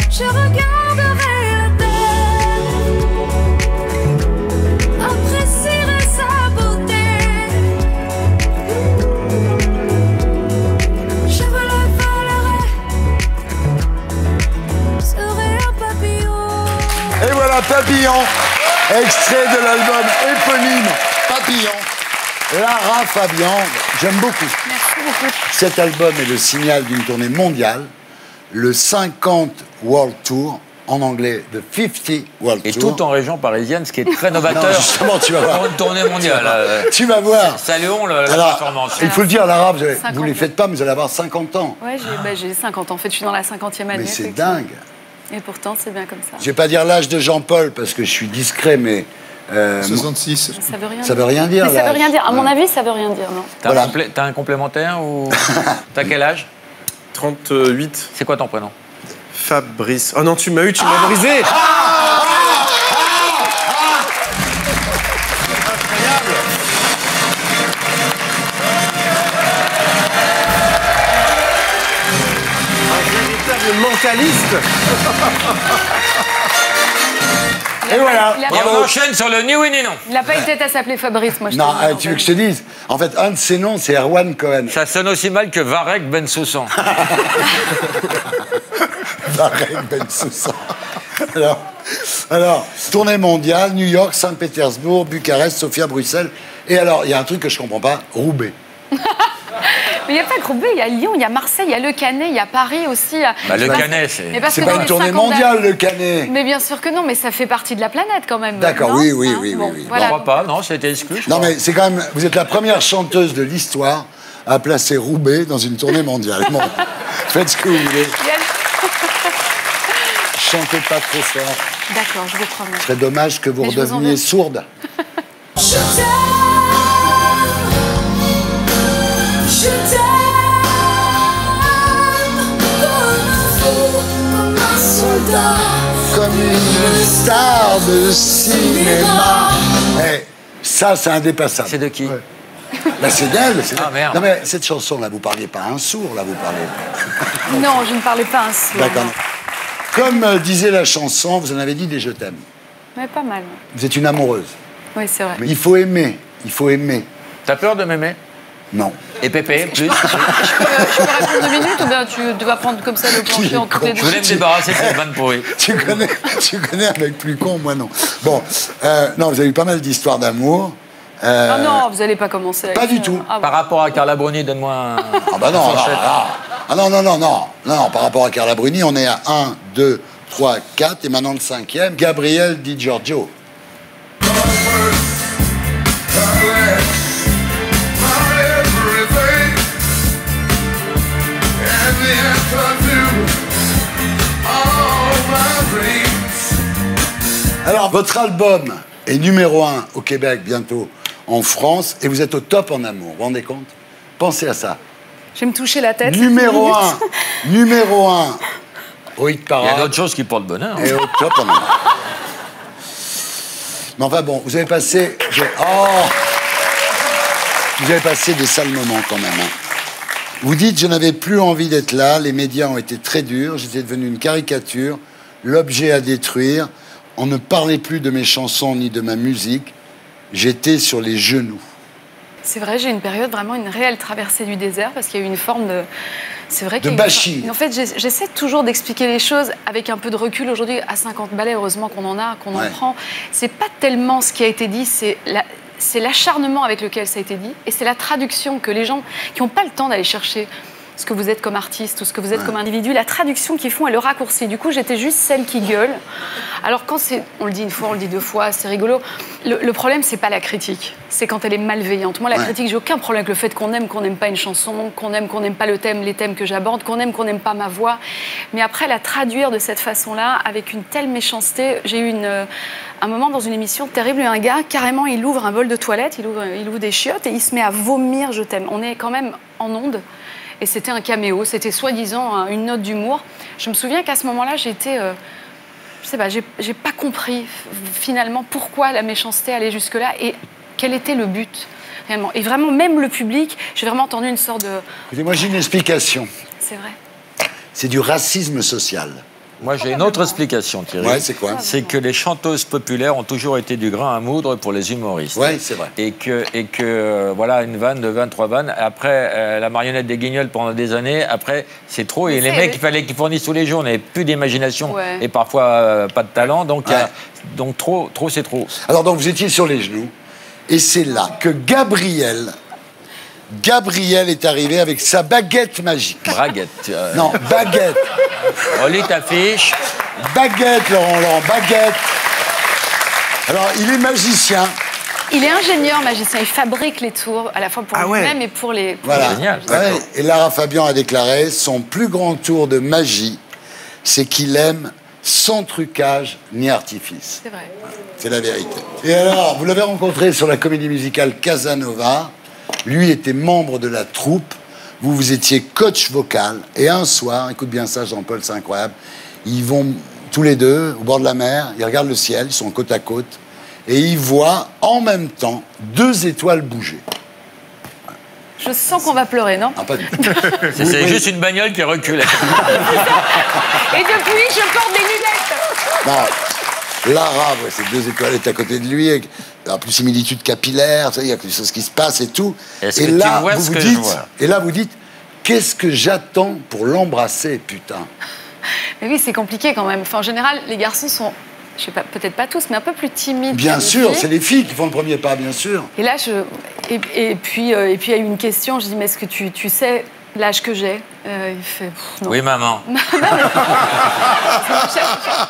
Je regarderai la terre, apprécierai sa beauté. Je me le volerai, serai un papillon. Et voilà, Papillon, extrait de l'album éponyme Papillon. Lara Fabian, j'aime beaucoup. Merci beaucoup. Cet album est le signal d'une tournée mondiale, le 50 World Tour, en anglais, the 50 World Et Tour. tout en région parisienne, ce qui est très novateur. Non, justement, tu vas voir. Pour une tournée mondiale. Tu vas voir. Saluons la Alors, performance. il faut le dire, Lara, vous ne 50 les faites pas, mais vous allez avoir 50 ans. Ouais, j'ai 50 ans. En fait, je suis dans la 50e année. Mais c'est effectivement. dingue. Et pourtant, c'est bien comme ça. Je vais pas dire l'âge de Jean-Paul, parce que je suis discret, mais... 66. Ça veut rien Ça veut rien dire, Mais ça veut l'âge. rien dire. À mon Ouais. avis, ça veut rien dire, non. T'as Voilà. t'as un complémentaire ou... T'as quel âge? 38. C'est quoi ton prénom? Fabrice. Oh non, tu m'as eu, tu m'as brisé. Un véritable mentaliste. Et voilà. Il a, Et pas, on enchaîne sur le ni oui ni non. il a pas une tête à s'appeler Fabrice, moi je Non, te le dis, tu en veux que je fait. te dise? En fait, un de ses noms, c'est Erwan Cohen. Ça sonne aussi mal que Varek Ben Soussan. Varek Ben Soussan. Alors, tournée mondiale, New York, Saint-Pétersbourg, Bucarest, Sofia, Bruxelles. Et alors, il y a un truc que je comprends pas, Roubaix. Mais il n'y a pas que Roubaix, il y a Lyon, il y a Marseille, il y a Le Canet, il y a Paris aussi. Bah, Le Parce- Canet, c'est... mais parce C'est que pas dans une les tournée 50 mondiale, le Canet. Mais bien sûr que non, mais ça fait partie de la planète quand même. D'accord, non oui, oui, Hein, oui, bon, oui. Voilà. Je crois pas, non, c'était exclu. je Non, crois. mais c'est quand même... Vous êtes la première chanteuse de l'histoire à placer Roubaix dans une tournée mondiale. Bon, faites ce que vous voulez. Il y a- Chantez pas trop fort. D'accord, je vous promets. Ce serait dommage que vous Mais je vous en redeveniez veux. sourde. Je t'aime comme un fou, comme un soldat. Comme une star de cinéma. Eh, ça, c'est indépassable. C'est de qui? Bah, c'est d'elle. Ah, merde. Non, mais cette chanson-là, vous parliez pas à un sourd, là, vous parlez. Non, je ne parlais pas un sourd. D'accord. Comme disait la chanson, vous en avez dit des je t'aime. Mais pas mal. Vous êtes une amoureuse. Oui, c'est vrai. Mais il faut aimer. Il faut aimer. T'as peur de m'aimer? Non. Et Pépé, plus? Je peux répondre 2 minutes ou bien tu vas prendre comme ça le plancher en toutes les Je deux? voulais me débarrasser de cette vanne pourrie. tu connais avec plus con, moi non. Bon, non, vous avez eu pas mal d'histoires d'amour. Ah non, vous n'allez pas commencer avec Pas du ça. tout. Ah bon. Par rapport à Carla Bruni, donne-moi un... Ah bah non, non, par rapport à Carla Bruni, on est à 1, 2, 3, 4, et maintenant le 5e, Gabriel Di Giorgio. Alors, votre album est numéro 1 au Québec bientôt, en France, et vous êtes au top en amour, vous vous rendez compte? Pensez à ça. Je vais me toucher la tête. Numéro 1, numéro 1 au hit Il y a parade d'autres choses qui portent bonheur. et au top en amour. Mais enfin bon, vous avez passé... Vous avez passé des sales moments quand même. Hein. Vous dites, je n'avais plus envie d'être là, les médias ont été très durs, j'étais devenu une caricature, l'objet à détruire, on ne parlait plus de mes chansons ni de ma musique, j'étais sur les genoux. C'est vrai, j'ai une période, vraiment une réelle traversée du désert parce qu'il y a eu une forme de... C'est vrai De qu'il y a eu bashing. En fait, j'essaie toujours d'expliquer les choses avec un peu de recul. Aujourd'hui, à 50 ballets, heureusement qu'on en a, qu'on Ouais. en prend. C'est pas tellement ce qui a été dit, c'est c'est l'acharnement avec lequel ça a été dit, et c'est la traduction que les gens qui n'ont pas le temps d'aller chercher ce que vous êtes comme artiste ou ce que vous êtes comme individu, la traduction qu'ils font et le raccourci. Du coup, j'étais juste celle qui gueule. Alors quand on le dit une fois, on le dit deux fois, c'est rigolo. Le problème, c'est pas la critique, c'est quand elle est malveillante. Moi, la critique, j'ai aucun problème avec le fait qu'on n'aime pas une chanson, qu'on n'aime pas les thèmes que j'aborde, qu'on n'aime pas ma voix. Mais après, la traduire de cette façon-là, avec une telle méchanceté, j'ai eu un moment dans une émission terrible, un gars, carrément, il ouvre un bol de toilette, il ouvre des chiottes et il se met à vomir « je t'aime ». On est quand même en onde. Et c'était un caméo, c'était soi-disant une note d'humour. Je me souviens qu'à ce moment-là, j'étais... je sais pas, j'ai pas compris finalement pourquoi la méchanceté allait jusque-là et quel était le but, réellement. Et vraiment, même le public, j'ai vraiment entendu une sorte de... Écoutez, moi, j'ai une explication. C'est vrai. C'est du racisme social. Moi, j'ai une autre explication, Thierry. Ouais, c'est quoi? C'est que les chanteuses populaires ont toujours été du grain à moudre pour les humoristes. Oui, c'est vrai. Et que voilà, une vanne, deux vannes, trois vannes. Après, la marionnette des Guignols pendant des années. Après, c'est trop. Et les mecs, il fallait qu'ils fournissent tous les jours. On n'avait plus d'imagination et parfois pas de talent. Donc, donc trop, c'est trop. Alors, donc, vous étiez sur les genoux. Et c'est là que Gabriel est arrivé avec sa baguette magique. Braguette. Non, baguette. Relis ta fiche. Baguette, Laurent, baguette. Alors, il est magicien. Il est ingénieur magicien, il fabrique les tours à la fois pour lui-même et pour les... Voilà. Génial. Ouais. Et Lara Fabian a déclaré, son plus grand tour de magie, c'est qu'il aime sans trucage ni artifice. C'est vrai. C'est la vérité. Et alors, vous l'avez rencontré sur la comédie musicale Casanova. Lui était membre de la troupe. Vous étiez coach vocal. Et un soir, écoute bien ça, Jean-Paul, c'est incroyable. Ils vont tous les deux au bord de la mer. Ils regardent le ciel. Ils sont côte à côte. Et ils voient en même temps 2 étoiles bouger. Je sens qu'on va pleurer, non? Ah, pas du tout. C'est juste une bagnole qui reculait. Et depuis, je porte des lunettes. Non. Lara, ces 2 étoiles est à côté de lui. En plus, similitude capillaire, il y a quelque chose qui se passe et tout. Et là, vous dites, qu'est-ce que j'attends pour l'embrasser, putain? Mais oui, c'est compliqué quand même. Enfin, en général, les garçons sont, je sais pas, peut-être pas tous, mais un peu plus timides. Bien sûr, c'est les filles qui font le premier pas, bien sûr. Et là, et puis il y a eu une question. Je dis, mais est-ce que tu sais l'âge que j'ai? Il fait, non. Oui, maman.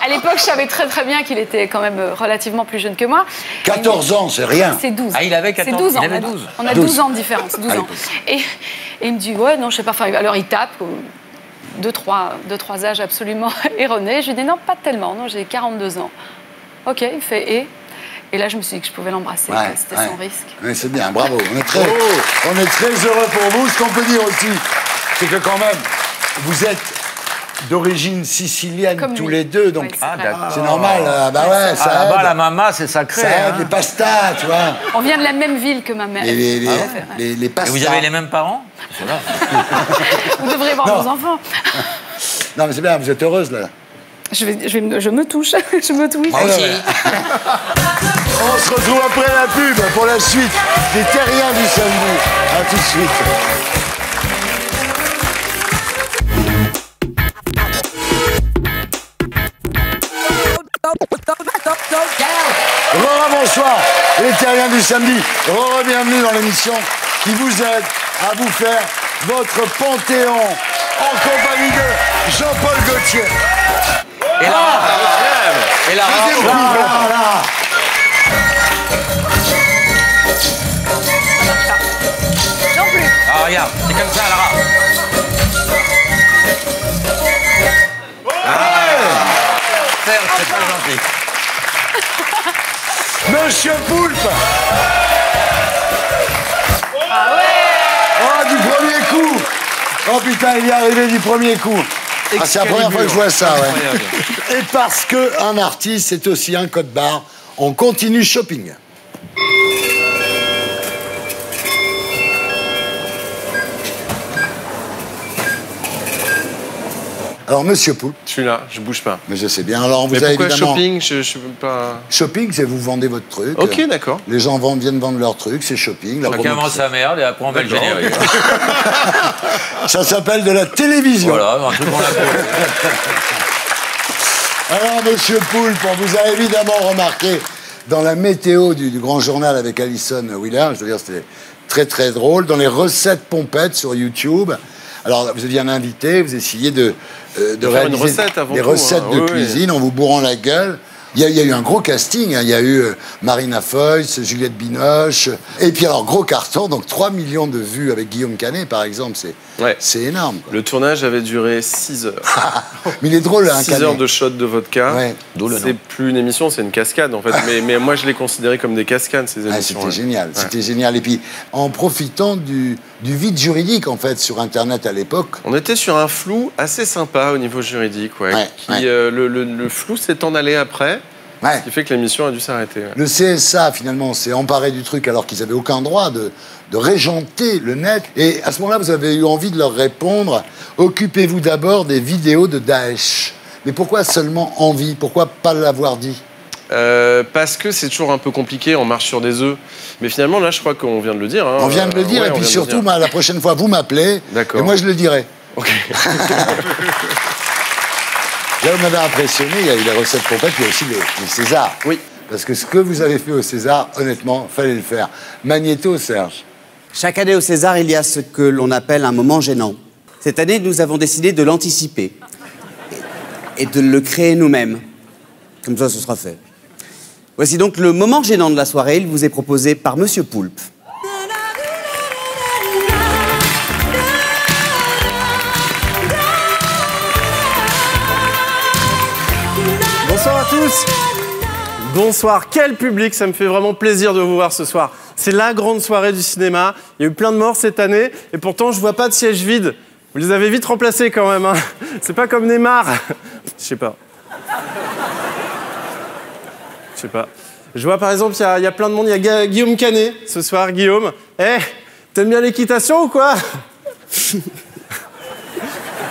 À l'époque, je savais très très bien qu'il était quand même relativement plus jeune que moi. 14 ans, c'est rien. C'est 12. Ah, il avait 14 ans. C'est 12 ans. Il avait 12. On a 12 ans de différence. 12 ans. Et il me dit, ouais, non, je sais pas. Enfin, alors il tape. 2-3 âges absolument erronés. Je lui dis, non, pas tellement. Non, j'ai 42 ans. OK, il fait, et là, je me suis dit que je pouvais l'embrasser. C'était sans risque. Oui, c'est bien, bravo. On est très heureux pour vous. Ce qu'on peut dire aussi, c'est que quand même, vous êtes d'origine sicilienne comme tous lui. les deux, donc c'est normal. Ça aide. La maman, c'est sacré. Ça aide, les pastas, tu vois. On vient de la même ville que ma mère. Les pastas. Et vous avez les mêmes parents? Vous devrez voir nos enfants. Non, mais c'est bien, vous êtes heureuse, là. Je me touche. Je me touche. Moi aussi. On se retrouve après la pub pour la suite des Terriens du samedi. A tout de suite. Bonsoir, les Terriens du samedi. Bienvenue dans l'émission qui vous aide à vous faire votre panthéon en compagnie de Jean-Paul Gaultier. Et Lara. Non plus. Ah, regarde, c'est comme ça, Lara. C'est pas gentil. Monsieur Poulpe. Ah ouais. Oh, du premier coup. Oh putain, il est arrivé du premier coup. C'est la première fois que je vois ça, ouais. Et parce qu'un artiste, c'est aussi un code barre, on continue shopping. Alors, monsieur Poulpe. Je suis là, je bouge pas. Mais je sais bien. Alors, vous mais avez pourquoi évidemment... shopping? Je suis pas... Shopping, c'est vous vendez votre truc. Ok, d'accord. Les gens viennent vendre leur truc, c'est shopping. Chacun vend sa merde et après on met le générique. Ça s'appelle de la télévision. Voilà, un truc qu'on l'a fait. Alors, monsieur Poulpe, on vous a évidemment remarqué dans la météo du grand journal avec Alison Wheeler, je veux dire, c'était très très drôle. Dans les recettes pompettes sur YouTube, alors vous aviez un invité, vous essayez de réaliser une recette avant des tout, recettes hein. de Oui, cuisine en vous bourrant la gueule. Il y a eu un gros casting, hein. Il y a eu Marina Foïs, Juliette Binoche, et puis alors gros carton, donc 3 millions de vues avec Guillaume Canet par exemple, c'est énorme. Quoi. Le tournage avait duré 6 heures. Mais il est drôle, hein, 6 Canet. heures de shot de vodka. Ouais. C'est plus une émission, c'est une cascade en fait. mais moi je l'ai considéré comme des cascades ces émissions. C'était génial, c'était génial. Et puis en profitant du vide juridique en fait sur Internet à l'époque. On était sur un flou assez sympa au niveau juridique, le flou s'est en allé après. Ouais. Ce qui fait que l'émission a dû s'arrêter. Ouais. Le CSA, finalement, s'est emparé du truc alors qu'ils n'avaient aucun droit de régenter le net. Et à ce moment-là, vous avez eu envie de leur répondre « Occupez-vous d'abord des vidéos de Daesh ». Mais pourquoi seulement envie? Pourquoi pas l'avoir dit? Parce que c'est toujours un peu compliqué, on marche sur des œufs. Mais finalement, là, je crois qu'on vient de le dire. Hein. On vient de le dire, et puis surtout, la prochaine fois, vous m'appelez, et moi, je le dirai. Ok. Là, vous m'avez impressionné, il y a eu les recettes pompettes, il y a aussi les Césars. Oui. Parce que ce que vous avez fait au César, honnêtement, fallait le faire. Magnéto, Serge. Chaque année au César, il y a ce que l'on appelle un moment gênant. Cette année, nous avons décidé de l'anticiper et de le créer nous-mêmes. Comme ça, ce sera fait. Voici donc le moment gênant de la soirée. Il vous est proposé par Monsieur Poulpe. Bonsoir à tous. Bonsoir, quel public, ça me fait vraiment plaisir de vous voir ce soir. C'est la grande soirée du cinéma, il y a eu plein de morts cette année, et pourtant je vois pas de sièges vides. Vous les avez vite remplacés quand même, hein. C'est pas comme Neymar. Je sais pas. Je vois par exemple, il y a plein de monde, il y a Guillaume Canet ce soir. Guillaume, t'aimes bien l'équitation ou quoi? Je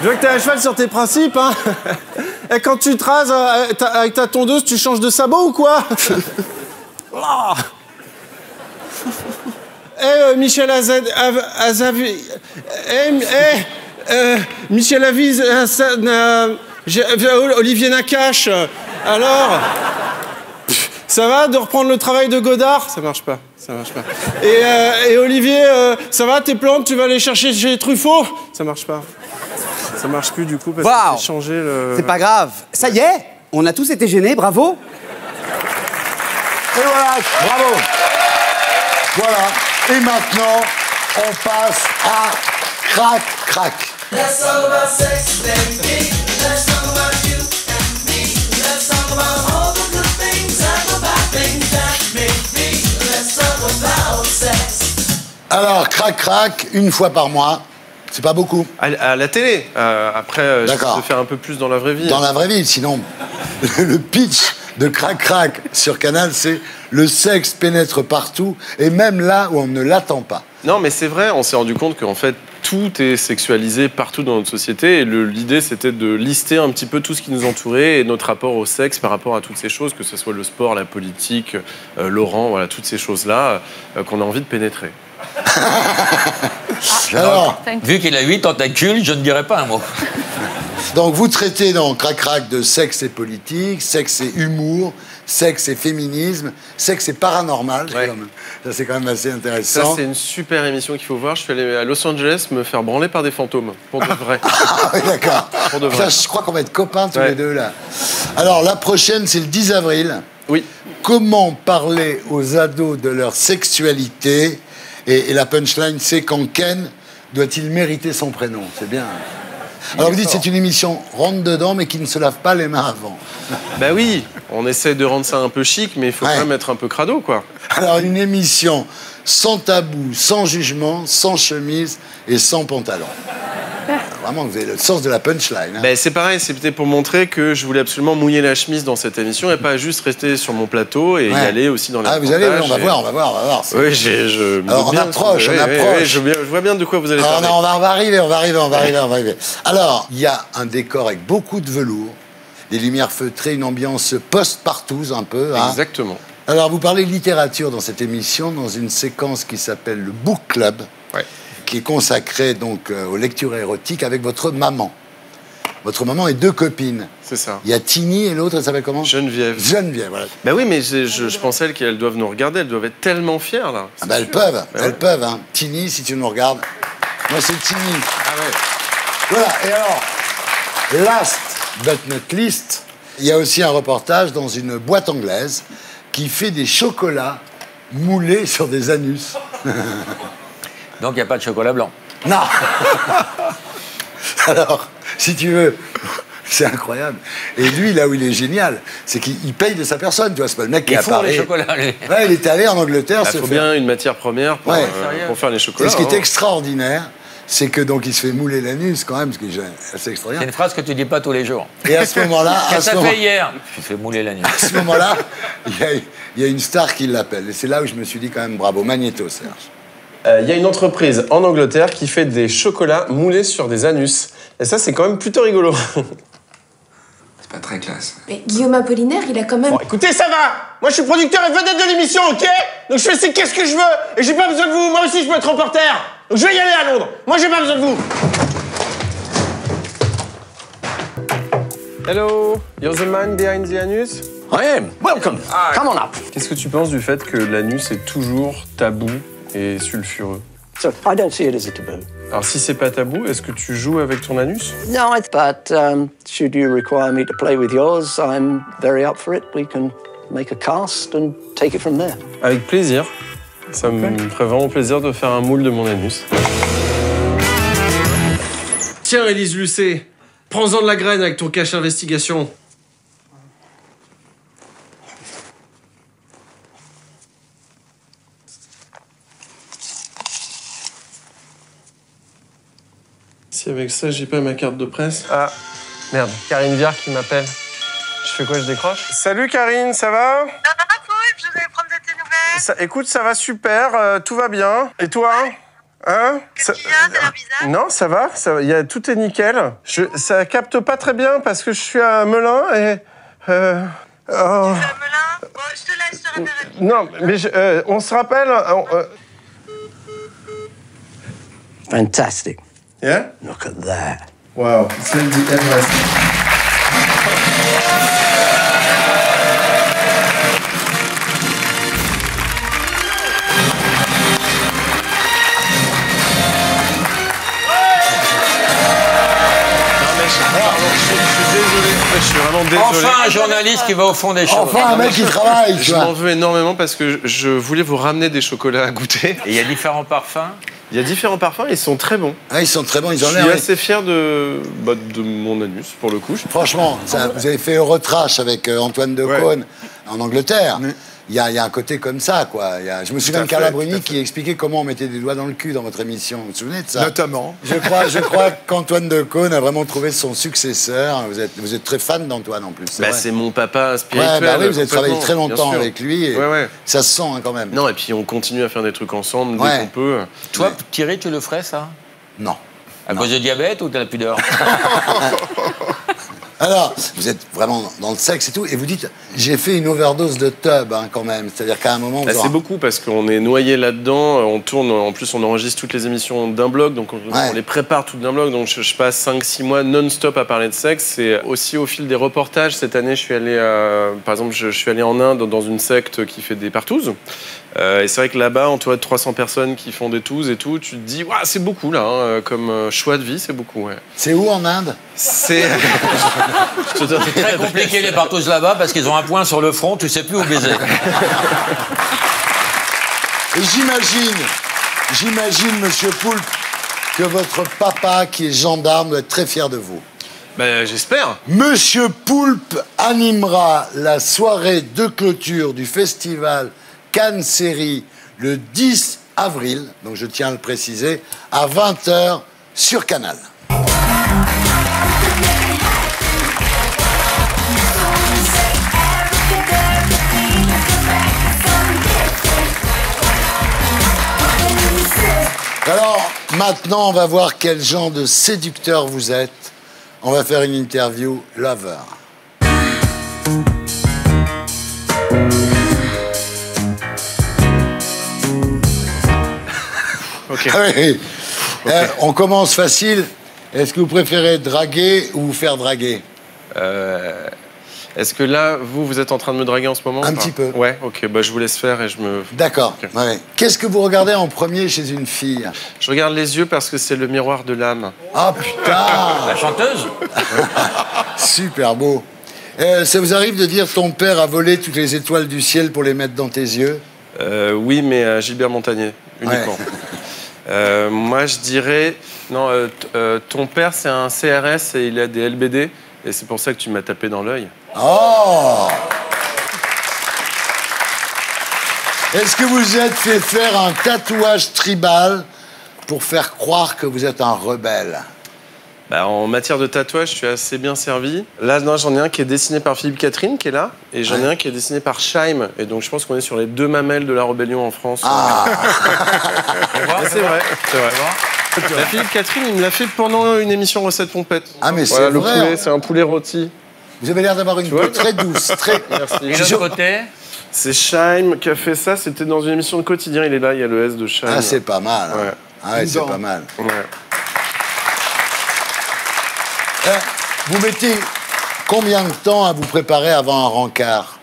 vois que t'es à cheval sur tes principes, hein. Et quand tu te rases avec ta tondeuse, tu changes de sabot ou quoi? Michel Azavi... Michel Aviz... Olivier Nakache... Alors... Ça va de reprendre le travail de Godard? Ça marche pas. Et Olivier, ça va, tes plantes, tu vas les chercher chez Truffaut? Ça marche pas. Ça marche plus du coup parce que j'ai changé le... C'est pas grave. Ça y est, on a tous été gênés, bravo. Et voilà, bravo. Voilà. Et maintenant, on passe à Crac Crac. Let's talk about sex, baby. Let's talk about you and me. Let's talk about all the good things and the bad things that make me. Let's talk about sex. Alors, Crac Crac, une fois par mois. C'est pas beaucoup. À la télé. Après, je peux faire un peu plus dans la vraie vie. Dans la vraie vie, sinon, le pitch de Crac Crac sur Canal, c'est le sexe pénètre partout, et même là où on ne l'attend pas. Non, mais c'est vrai, on s'est rendu compte qu'en fait, tout est sexualisé partout dans notre société, et l'idée, c'était de lister un petit peu tout ce qui nous entourait, et notre rapport au sexe par rapport à toutes ces choses, que ce soit le sport, la politique, Laurent, voilà, toutes ces choses-là qu'on a envie de pénétrer. Alors, vu qu'il a 8 tentacules, je ne dirais pas un mot. Donc vous traitez dans Crac Crac de sexe et politique, sexe et humour, sexe et féminisme, sexe et paranormal. Ouais. Ça c'est quand même assez intéressant. Ça c'est une super émission qu'il faut voir. Je suis allé à Los Angeles me faire branler par des fantômes, pour de vrai. Ah oui, d'accord. Pour de vrai. Je crois qu'on va être copains tous les deux là. Alors la prochaine c'est le 10 avril. Oui. Comment parler aux ados de leur sexualité? Et la punchline, c'est quand Ken doit-il mériter son prénom? C'est bien. Alors vous dites c'est une émission rentre dedans, mais qui ne se lave pas les mains avant. Ben oui, on essaie de rendre ça un peu chic, mais il faut quand même être un peu crado, quoi. Alors une émission sans tabou, sans jugement, sans chemise et sans pantalon. Vraiment, vous avez le sens de la punchline. Hein. Ben, c'est pareil, c'était pour montrer que je voulais absolument mouiller la chemise dans cette émission et pas juste rester sur mon plateau et y aller aussi dans les Ah, vous allez, oui, on va voir. Oui, alors on approche, on approche. Oui, je vois bien de quoi vous allez parler. Non, on va arriver. Alors, il y a un décor avec beaucoup de velours, des lumières feutrées, une ambiance post-partouze un peu. Hein. Exactement. Alors, vous parlez littérature dans cette émission, dans une séquence qui s'appelle le Book Club. Ouais. Qui est consacré donc aux lectures érotiques avec votre maman. votre maman et 2 copines. C'est ça. Il y a Tini et l'autre, elle s'appelle comment? Geneviève. Geneviève, voilà. Bah oui, mais je pensais qu'elles doivent nous regarder, elles doivent être tellement fières, là. Ah bah elles peuvent, hein. Tini, si tu nous regardes. Moi, c'est Tini. Ah ouais. Voilà, et alors, last but not least, il y a aussi un reportage dans une boîte anglaise qui fait des chocolats moulés sur des anus. Donc il n'y a pas de chocolat blanc. Non. Alors, si tu veux, c'est incroyable. Et lui, là où il est génial, c'est qu'il paye de sa personne. Tu vois, c'est pas le mec qui est à Paris. Les chocolats, lui. Ouais, il est allé en Angleterre. Il faut bien une matière première pour faire les chocolats. Et ce qui est extraordinaire, c'est que donc il se fait mouler l'anus quand même, parce que c'est extraordinaire. C'est une phrase que tu dis pas tous les jours. Et à ce moment-là, qu'est-ce que t'as fait hier? Je fais mouler l'anus. À ce moment-là, il y a une star qui l'appelle. Et c'est là où je me suis dit quand même bravo, Magnéto, Serge. Il y a une entreprise en Angleterre qui fait des chocolats moulés sur des anus. Et ça, c'est quand même plutôt rigolo. C'est pas très classe. Mais Guillaume Apollinaire, il a quand même... Bon, écoutez, ça va. Moi, je suis producteur et vedette de l'émission, ok? Donc je fais qu'est-ce que je veux. Et j'ai pas besoin de vous. Moi aussi, je peux être reporter. Donc je vais y aller à Londres. Moi, j'ai pas besoin de vous. Hello, you're the man behind the anus? I am. Welcome. Come on up. Qu'est-ce que tu penses du fait que l'anus est toujours tabou et sulfureux? So, I don't see it as a taboo. Alors si c'est pas tabou, est-ce que tu joues avec ton anus? No, but should you require me to play with yours, I'm very up for it. We can make a cast and take it from there. Avec plaisir. Ça me ferait vraiment plaisir de faire un moule de mon anus. Tiens, Élise Lucet, prends-en de la graine avec ton cache investigation. Si avec ça, j'ai pas ma carte de presse. Ah, merde, Karine Viard qui m'appelle. Je fais quoi, je décroche? Salut Karine, ça va? Je voulais prendre de tes nouvelles. Écoute, ça va super, tout va bien. Et toi? Hein? Qu'est-ce qu'il y a? T'as l'air bizarre. Non, ça va, tout est nickel. Ça capte pas très bien parce que je suis à Melun et... Tu fais à Melun? Bon, je te laisse, je te rappellerai. Non, mais on se rappelle... Fantastic. Yeah? Look at that. Wow, it's like the Everest. Je suis vraiment désolé. Enfin un journaliste qui va au fond des choses. Enfin un mec qui travaille, tu Je vois. m'en veux énormément parce que je voulais vous ramener des chocolats à goûter. Et il y a différents parfums. Il y a différents parfums, ils sont très bons. Ah, ils sont très bons, ils ont Je l'air. suis assez fier de mon anus, pour le coup. Franchement, vous avez fait Eurotrash avec Antoine Decaune en Angleterre. Il y a un côté comme ça, quoi. Je me souviens de Carla Bruni qui expliquait comment on mettait des doigts dans le cul dans votre émission. Vous vous souvenez de ça? Notamment. Je crois qu'Antoine Decaune a vraiment trouvé son successeur. Vous êtes très fan d'Antoine en plus. C'est mon papa spirituel. Oui, vous avez travaillé très longtemps avec lui. Et ça se sent quand même. Non, et puis on continue à faire des trucs ensemble dès qu'on peut. Toi, Thierry, tu le ferais, ça? Non. À cause de diabète ou de la pudeur? Alors, vous êtes vraiment dans le sexe et tout, et vous dites, j'ai fait une overdose de tub, hein, quand même. C'est-à-dire qu'à un moment... C'est beaucoup, parce qu'on est noyé là-dedans, on tourne, en plus on enregistre toutes les émissions d'un blog, donc on les prépare toutes d'un blog, donc je passe 5-6 mois non-stop à parler de sexe. Et aussi au fil des reportages, cette année, je suis allé, par exemple, je suis allé en Inde dans une secte qui fait des partouzes. Et c'est vrai que là-bas, on voit 300 personnes qui font des touzes et tout, tu te dis, ouais, c'est beaucoup là, hein, comme choix de vie, c'est beaucoup. Ouais. C'est où en Inde? C'est... C'est très compliqué les partous là-bas parce qu'ils ont un point sur le front, tu sais plus où baiser. Et j'imagine, monsieur Poulpe, que votre papa, qui est gendarme, doit être très fier de vous. Ben, j'espère. Monsieur Poulpe animera la soirée de clôture du festival Cannes Série le 10 avril, donc je tiens à le préciser, à 20h sur Canal. Alors, maintenant, on va voir quel genre de séducteur vous êtes. On va faire une interview lover. Okay. Ah oui. On commence facile. Est-ce que vous préférez draguer ou vous faire draguer? Est-ce que là, vous êtes en train de me draguer en ce moment? Un petit peu. Ouais, ok, bah, je vous laisse faire et je me... D'accord. Okay. Ouais. Qu'est-ce que vous regardez en premier chez une fille? Je regarde les yeux parce que c'est le miroir de l'âme. Ah putain! La chanteuse? Super beau. Ça vous arrive de dire ton père a volé toutes les étoiles du ciel pour les mettre dans tes yeux? Oui, mais à Gilbert Montagnier, uniquement. Ouais. Moi, je dirais... Non, ton père, c'est un CRS et il a des LBD. Et c'est pour ça que tu m'as tapé dans l'œil. Oh! Est-ce que vous êtes fait faire un tatouage tribal pour faire croire que vous êtes un rebelle? Bah, en matière de tatouage, je suis assez bien servi. Là, non, j'en ai un qui est dessiné par Philippe Catherine, qui est là. Et j'en ai un qui est dessiné par Scheim. Et donc, je pense qu'on est sur les 2 mamelles de la rébellion en France. Ah. C'est vrai, c'est vrai. La Philippe Catherine, il me l'a fait pendant une émission recette pompette. Ah, mais voilà, c'est vrai. Le poulet, c'est un poulet rôti. Vous avez l'air d'avoir une peau très douce, très... Merci. Et l'autre côté? C'est Scheim qui a fait ça. C'était dans une émission de quotidien. Il est là, il y a le S de Scheim. Ah, c'est pas mal. Hein. Ouais. Ah ouais, c'est pas mal. Ouais. Vous mettez combien de temps à vous préparer avant un rencard?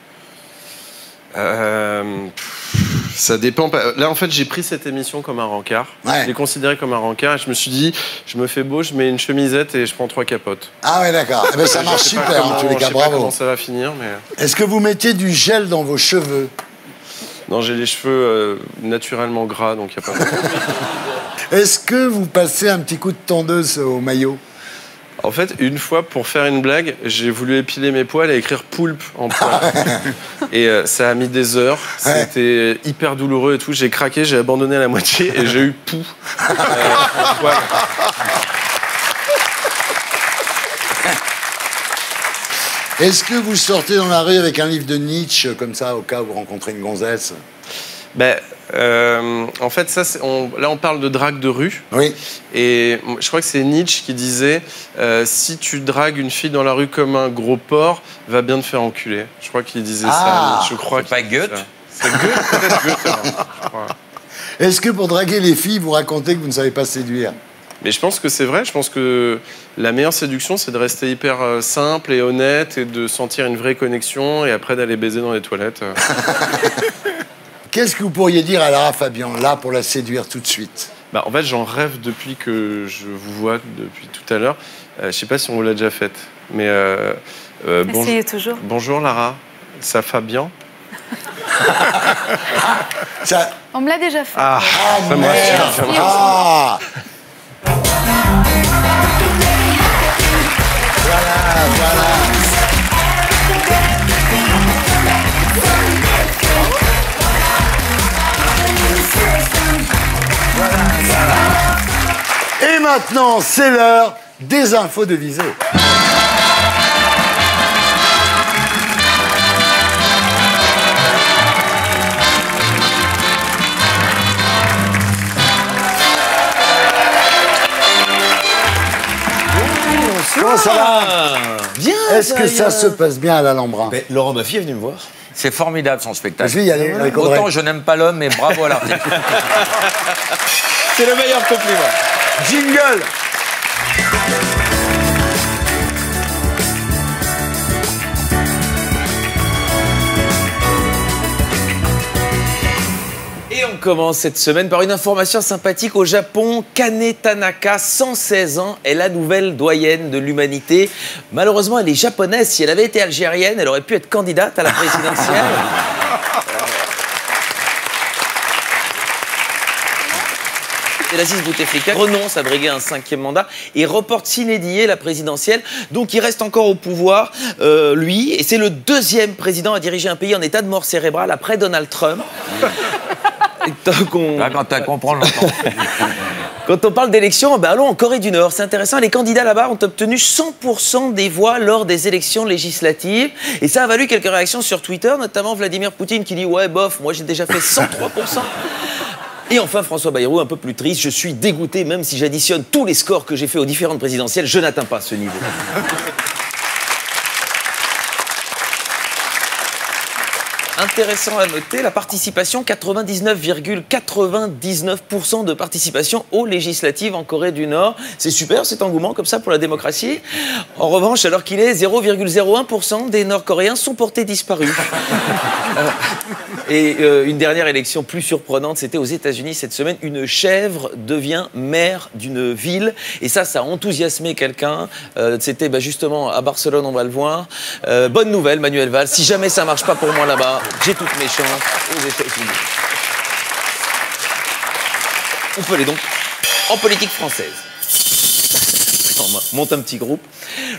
Ça dépend. Là, en fait, j'ai pris cette émission comme un rencard. Ouais. Je l'ai considéré comme un rencard et je me suis dit, je me fais beau, je mets une chemisette et je prends 3 capotes. Ah ouais, d'accord. Eh ben, ça marche super, en tous les cas, je sais pas bravo. comment ça va finir, mais... Est-ce que vous mettez du gel dans vos cheveux? Non, j'ai les cheveux naturellement gras, donc il n'y a pas de... Est-ce que vous passez un petit coup de tondeuse au maillot? En fait, une fois, pour faire une blague, j'ai voulu épiler mes poils et écrire poulpe en poil. Et ça a mis des heures. C'était hyper douloureux et tout. J'ai craqué, j'ai abandonné à la moitié et j'ai eu poux. Poil. Est-ce que vous sortez dans la rue avec un livre de Nietzsche, comme ça, au cas où vous rencontrez une gonzesse? En fait, ça, là, on parle de drague de rue. Oui. Et je crois que c'est Nietzsche qui disait si tu dragues une fille dans la rue comme un gros porc, va bien te faire enculer. Je crois qu'il disait ça. Je crois pas Goethe. C'est Goethe, peut-être Goethe. Est-ce que pour draguer les filles, vous racontez que vous ne savez pas séduire? Mais je pense que c'est vrai. Je pense que la meilleure séduction, c'est de rester hyper simple et honnête et de sentir une vraie connexion et après d'aller baiser dans les toilettes. Qu'est-ce que vous pourriez dire à Lara Fabian, là, pour la séduire tout de suite? En fait, j'en rêve depuis que je vous vois, depuis tout à l'heure. Je sais pas si on vous l'a déjà faite, mais... Essayez toujours. Bonjour Lara, ça Fabian? Ça... On me l'a déjà fait. Ah, ça me rassure. Ah. Voilà. Et maintenant, c'est l'heure des infos de Visée. Comment ça va? Bien. Est-ce que ça se passe bien à l'Alhambra? Laurent Baffy est venu me voir. C'est formidable son spectacle. Je vais y aller avec Audrey. Autant je n'aime pas l'homme, mais bravo à l'artiste. C'est le meilleur compliment. Jingle. Et on commence cette semaine par une information sympathique au Japon. Kane Tanaka, 116 ans, est la nouvelle doyenne de l'humanité. Malheureusement, elle est japonaise. Si elle avait été algérienne, elle aurait pu être candidate à la présidentielle. Abdelaziz Bouteflika renonce à briguer un 5e mandat et reporte sine die la présidentielle. Donc il reste encore au pouvoir, lui, et c'est le 2e président à diriger un pays en état de mort cérébrale après Donald Trump. Là, quand tu comprends longtemps. Quand on parle d'élections, allons en Corée du Nord. C'est intéressant, les candidats là-bas ont obtenu 100% des voix lors des élections législatives. Et ça a valu quelques réactions sur Twitter, notamment Vladimir Poutine qui dit « Ouais, bof, moi j'ai déjà fait 103%. » Et enfin, François Bayrou, un peu plus triste, je suis dégoûté, même si j'additionne tous les scores que j'ai fait aux différentes présidentielles, je n'atteins pas ce niveau. Intéressant à noter, la participation, 99,99% de participation aux législatives en Corée du Nord. C'est super cet engouement comme ça pour la démocratie. En revanche, alors qu'il est 0,01% des Nord-Coréens sont portés disparus. Et une dernière élection plus surprenante, c'était aux États-Unis cette semaine. Une chèvre devient maire d'une ville. Et ça a enthousiasmé quelqu'un. C'était justement à Barcelone, on va le voir. Bonne nouvelle, Manuel Valls. Si jamais ça marche pas pour moi là-bas, j'ai toutes mes chances aux États-Unis. On peut aller donc en politique française. On monte un petit groupe.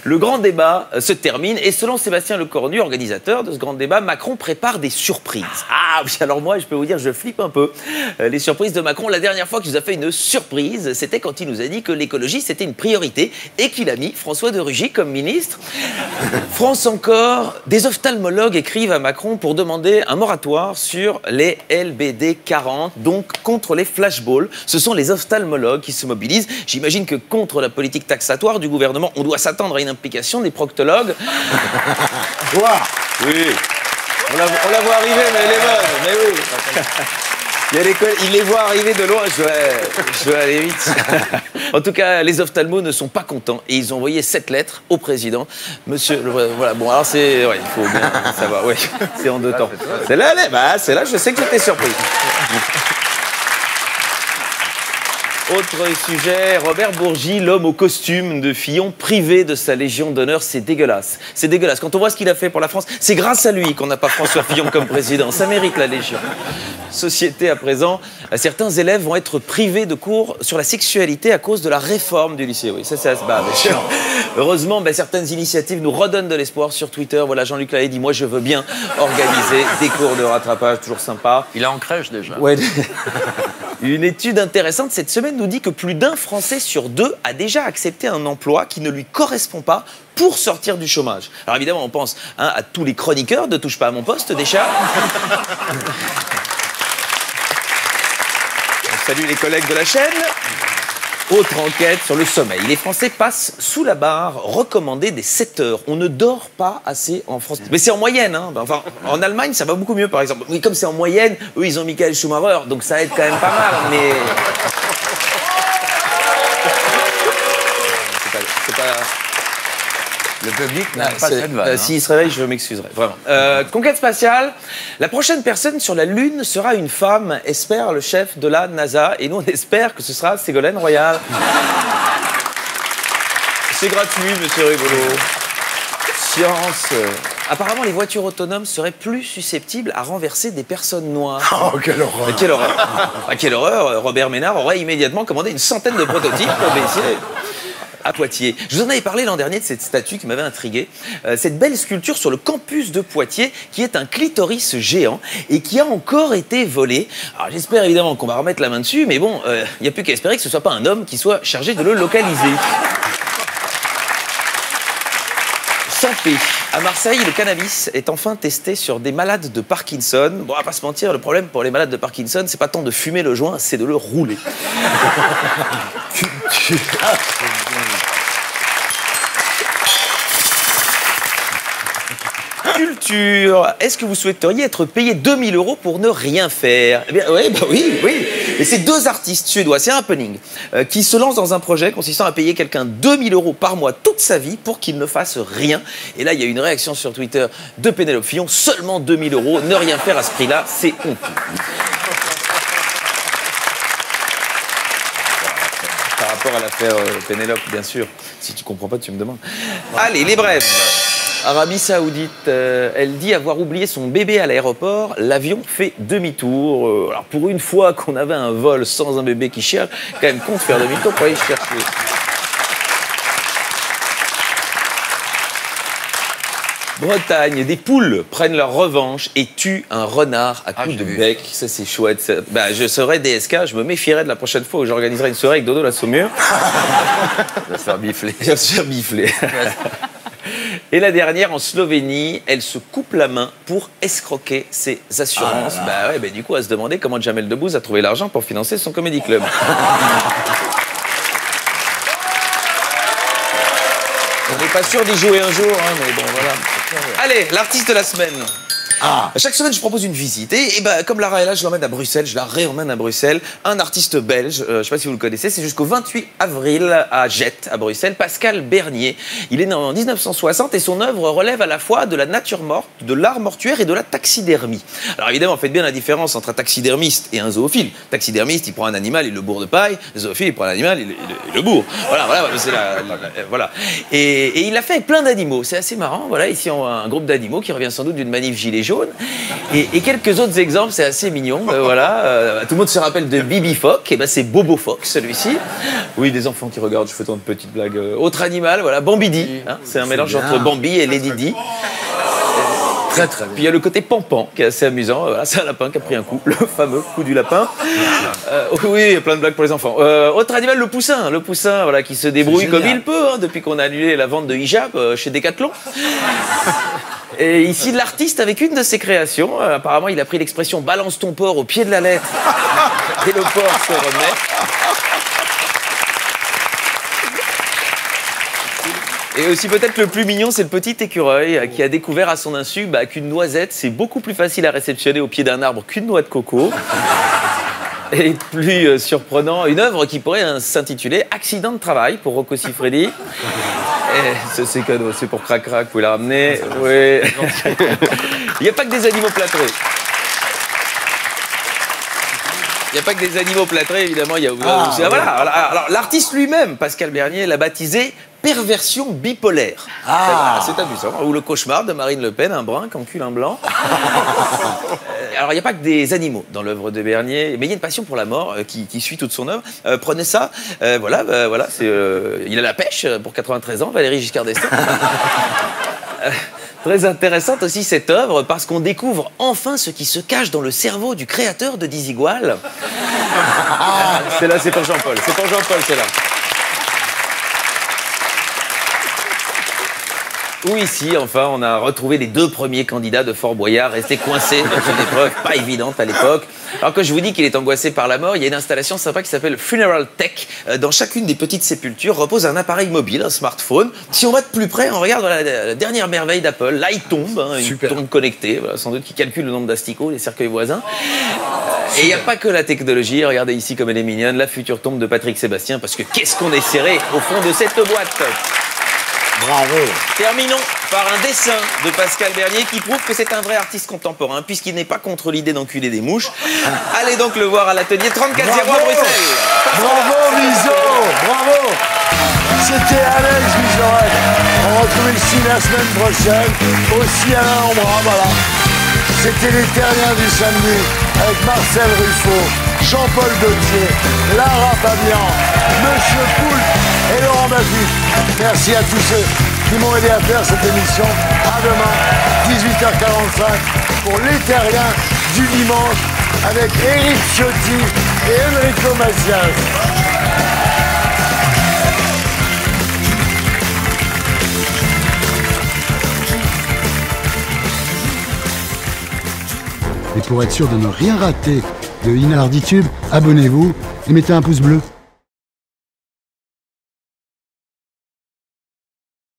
Le grand débat se termine et selon Sébastien Lecornu, organisateur de ce grand débat, Macron prépare des surprises. Ah oui, alors moi, je peux vous dire, je flippe un peu. Les surprises de Macron, la dernière fois qu'il nous a fait une surprise, c'était quand il nous a dit que l'écologie, c'était une priorité et qu'il a mis François de Rugy comme ministre. France encore, des ophtalmologues écrivent à Macron pour demander un moratoire sur les LBD 40, donc contre les flashballs. Ce sont les ophtalmologues qui se mobilisent. J'imagine que contre la politique taxatoire du gouvernement, on doit s'attendre à une implication des proctologues. Wow. Oui. On la voit arriver, mais elle est bonne. Mais oui. Il les voit arriver de loin. Je dois aller vite. En tout cas, les ophtalmos ne sont pas contents et ils ont envoyé 7 lettres au président. Monsieur, voilà. Bon, alors c'est, ouais, il faut bien savoir. Ouais, c'est en 2 temps. Celle-là, celle-là, je sais que j'étais surpris. Autre sujet, Robert Bourgi, l'homme au costume de Fillon, privé de sa Légion d'honneur, c'est dégueulasse. C'est dégueulasse. Quand on voit ce qu'il a fait pour la France, c'est grâce à lui qu'on n'a pas François Fillon comme président. Ça mérite la Légion. Société à présent, certains élèves vont être privés de cours sur la sexualité à cause de la réforme du lycée. Oui, ça se bat. Heureusement, certaines initiatives nous redonnent de l'espoir sur Twitter. Voilà, Jean-Luc Lahaye dit, moi je veux bien organiser des cours de rattrapage, toujours sympa. Il est en crèche déjà. Ouais. Une étude intéressante cette semaine nous dit que plus d'un Français sur 2 a déjà accepté un emploi qui ne lui correspond pas pour sortir du chômage. Alors évidemment, on pense à tous les chroniqueurs de Touche pas à mon poste déjà. On salue les collègues de la chaîne. Autre enquête sur le sommeil. Les Français passent sous la barre recommandée des 7 heures. On ne dort pas assez en France. Mais c'est en moyenne. Hein. Enfin, en Allemagne, ça va beaucoup mieux, par exemple. Oui, comme c'est en moyenne, eux, ils ont Michael Schumacher, donc ça aide quand même pas mal. Mais c'est pas... Le public n'a pas cette vanne. S'il se réveille, je m'excuserai, vraiment. Conquête spatiale. La prochaine personne sur la Lune sera une femme, espère le chef de la NASA. Et nous, on espère que ce sera Ségolène Royal. C'est gratuit, monsieur Rigolo. Science. Apparemment, les voitures autonomes seraient plus susceptibles à renverser des personnes noires. Oh, quelle horreur. Mais quelle horreur. Quelle horreur. Robert Ménard aurait immédiatement commandé une centaine de prototypes pour baisser... à Poitiers. Je vous en avais parlé l'an dernier de cette statue qui m'avait intrigué. Cette belle sculpture sur le campus de Poitiers qui est un clitoris géant et qui a encore été volé. Alors j'espère évidemment qu'on va remettre la main dessus, mais bon, il n'y a plus qu'à espérer que ce ne soit pas un homme qui soit chargé de le localiser. Santé. À Marseille, le cannabis est enfin testé sur des malades de Parkinson. Bon, on va pas se mentir, le problème pour les malades de Parkinson, c'est pas tant de fumer le joint, c'est de le rouler. Culture. Est-ce que vous souhaiteriez être payé 2000 € pour ne rien faire? Eh bien, oui. Et c'est 2 artistes suédois, c'est un happening, qui se lancent dans un projet consistant à payer quelqu'un 2000 € par mois toute sa vie pour qu'il ne fasse rien. Et là, il y a une réaction sur Twitter de Pénélope Fillon. Seulement 2000 €, ne rien faire à ce prix-là, c'est honteux. Par rapport à l'affaire Pénélope, bien sûr. Si tu comprends pas, tu me demandes. Allez, les brèves. Arabie Saoudite, elle dit avoir oublié son bébé à l'aéroport. L'avion fait demi-tour. Alors pour une fois qu'on avait un vol sans un bébé qui chiale, quand même con de faire demi-tour pour aller chercher. Bretagne, des poules prennent leur revanche et tuent un renard à coups de bec. Ça, c'est chouette. Ça. Bah, je serais DSK, je me méfierais de la prochaine fois où j'organiserai une soirée avec Dodo la Saumure. Il va se faire bifler. Il va se faire bifler. Et la dernière, en Slovénie, elle se coupe la main pour escroquer ses assurances. Bah ouais, du coup, elle se demandait comment Jamel Debbouze a trouvé l'argent pour financer son comédie club. On n'est pas sûr d'y jouer un jour, hein, mais bon, voilà. Allez, l'artiste de la semaine. Chaque semaine, je propose une visite. Et bah, comme Lara est là, je l'emmène à Bruxelles, je la réemmène à Bruxelles. Un artiste belge, je ne sais pas si vous le connaissez, c'est jusqu'au 28 avril à Jette, à Bruxelles, Pascal Bernier. Il est né en 1960 et son œuvre relève à la fois de la nature morte, de l'art mortuaire et de la taxidermie. Alors évidemment, faites bien la différence entre un taxidermiste et un zoophile. Taxidermiste, il prend un animal, il le bourre de paille. Le zoophile, il prend un animal, il le bourre. Voilà, c'est voilà. Et il l'a fait avec plein d'animaux. C'est assez marrant. Voilà, ici, on a un groupe d'animaux qui revient sans doute d'une manif gilet jaune. Et quelques autres exemples, c'est assez mignon. Voilà, tout le monde se rappelle de Bibi Phoque. Et ben, c'est Bobo Phoque, celui-ci. Oui, des enfants qui regardent, je fais tant de petites blagues. Autre animal, voilà, Bambidi. Hein, c'est un mélange entre Bambi et Lady Di. Très bien. Puis il y a le côté Pampan qui est assez amusant. Voilà, c'est un lapin qui a pris un coup, le fameux coup du lapin. Oui, il y a plein de blagues pour les enfants. Autre animal, le poussin, voilà, qui se débrouille comme il peut, hein, depuis qu'on a annulé la vente de hijab chez Decathlon. Et ici, l'artiste avec une de ses créations. Apparemment, il a pris l'expression « balance ton porc au pied de la lettre » et le porc se remet. Et aussi peut-être le plus mignon, c'est le petit écureuil qui a découvert à son insu qu'une noisette, c'est beaucoup plus facile à réceptionner au pied d'un arbre qu'une noix de coco. Et plus surprenant, une œuvre qui pourrait s'intituler « Accident de travail » pour Rocco Siffredi. C'est cadeau, c'est pour Crac Crac, vous pouvez la ramener. Oui. Il n'y a pas que des animaux plâtrés. Il n'y a pas que des animaux plâtrés, évidemment. Il y a voilà. Alors, l'artiste lui-même, Pascal Bernier, l'a baptisé perversion bipolaire. C'est amusant. Ou le cauchemar de Marine Le Pen, un brun qui encule un blanc. Alors, il n'y a pas que des animaux dans l'œuvre de Bernier, mais il y a une passion pour la mort qui suit toute son œuvre. Prenez ça. Voilà, il a la pêche pour 93 ans, Valéry Giscard d'Estaing. Très intéressante aussi cette œuvre parce qu'on découvre enfin ce qui se cache dans le cerveau du créateur de Dizigual. C'est là, c'est pour Jean-Paul. C'est pour Jean-Paul, c'est là. Ou ici, enfin, on a retrouvé les deux premiers candidats de Fort Boyard restés coincés dans une épreuve pas évidente à l'époque. Alors que je vous dis qu'il est angoissé par la mort, il y a une installation sympa qui s'appelle Funeral Tech. Dans chacune des petites sépultures repose un appareil mobile, un smartphone. Si on va de plus près, on regarde la dernière merveille d'Apple. Là, il tombe, une tombe connectée, voilà, sans doute qui calcule le nombre d'asticots, les cercueils voisins. Et il n'y a pas que la technologie. Regardez ici comme elle est mignonne, la future tombe de Patrick Sébastien, parce que qu'est-ce qu'on est serré au fond de cette boîte. Bravo. Terminons par un dessin de Pascal Bernier qui prouve que c'est un vrai artiste contemporain puisqu'il n'est pas contre l'idée d'enculer des mouches. Allez donc le voir à l'atelier 34-0 à Bruxelles. Bravo Miso, bravo. C'était Alex Vizorek. On retrouve ici la semaine prochaine. Aussi Alain Ambra, voilà. C'était les Terriens du samedi avec Marcel Ruffo, Jean-Paul Gaultier, Lara Fabian, Monsieur Poulpe et Laurent Baffy. Merci à tous ceux qui m'ont aidé à faire cette émission. À demain, 18h45 pour les Terriens du dimanche avec Éric Ciotti et Enrico Macias. Et pour être sûr de ne rien rater de Inarditube, abonnez-vous et mettez un pouce bleu.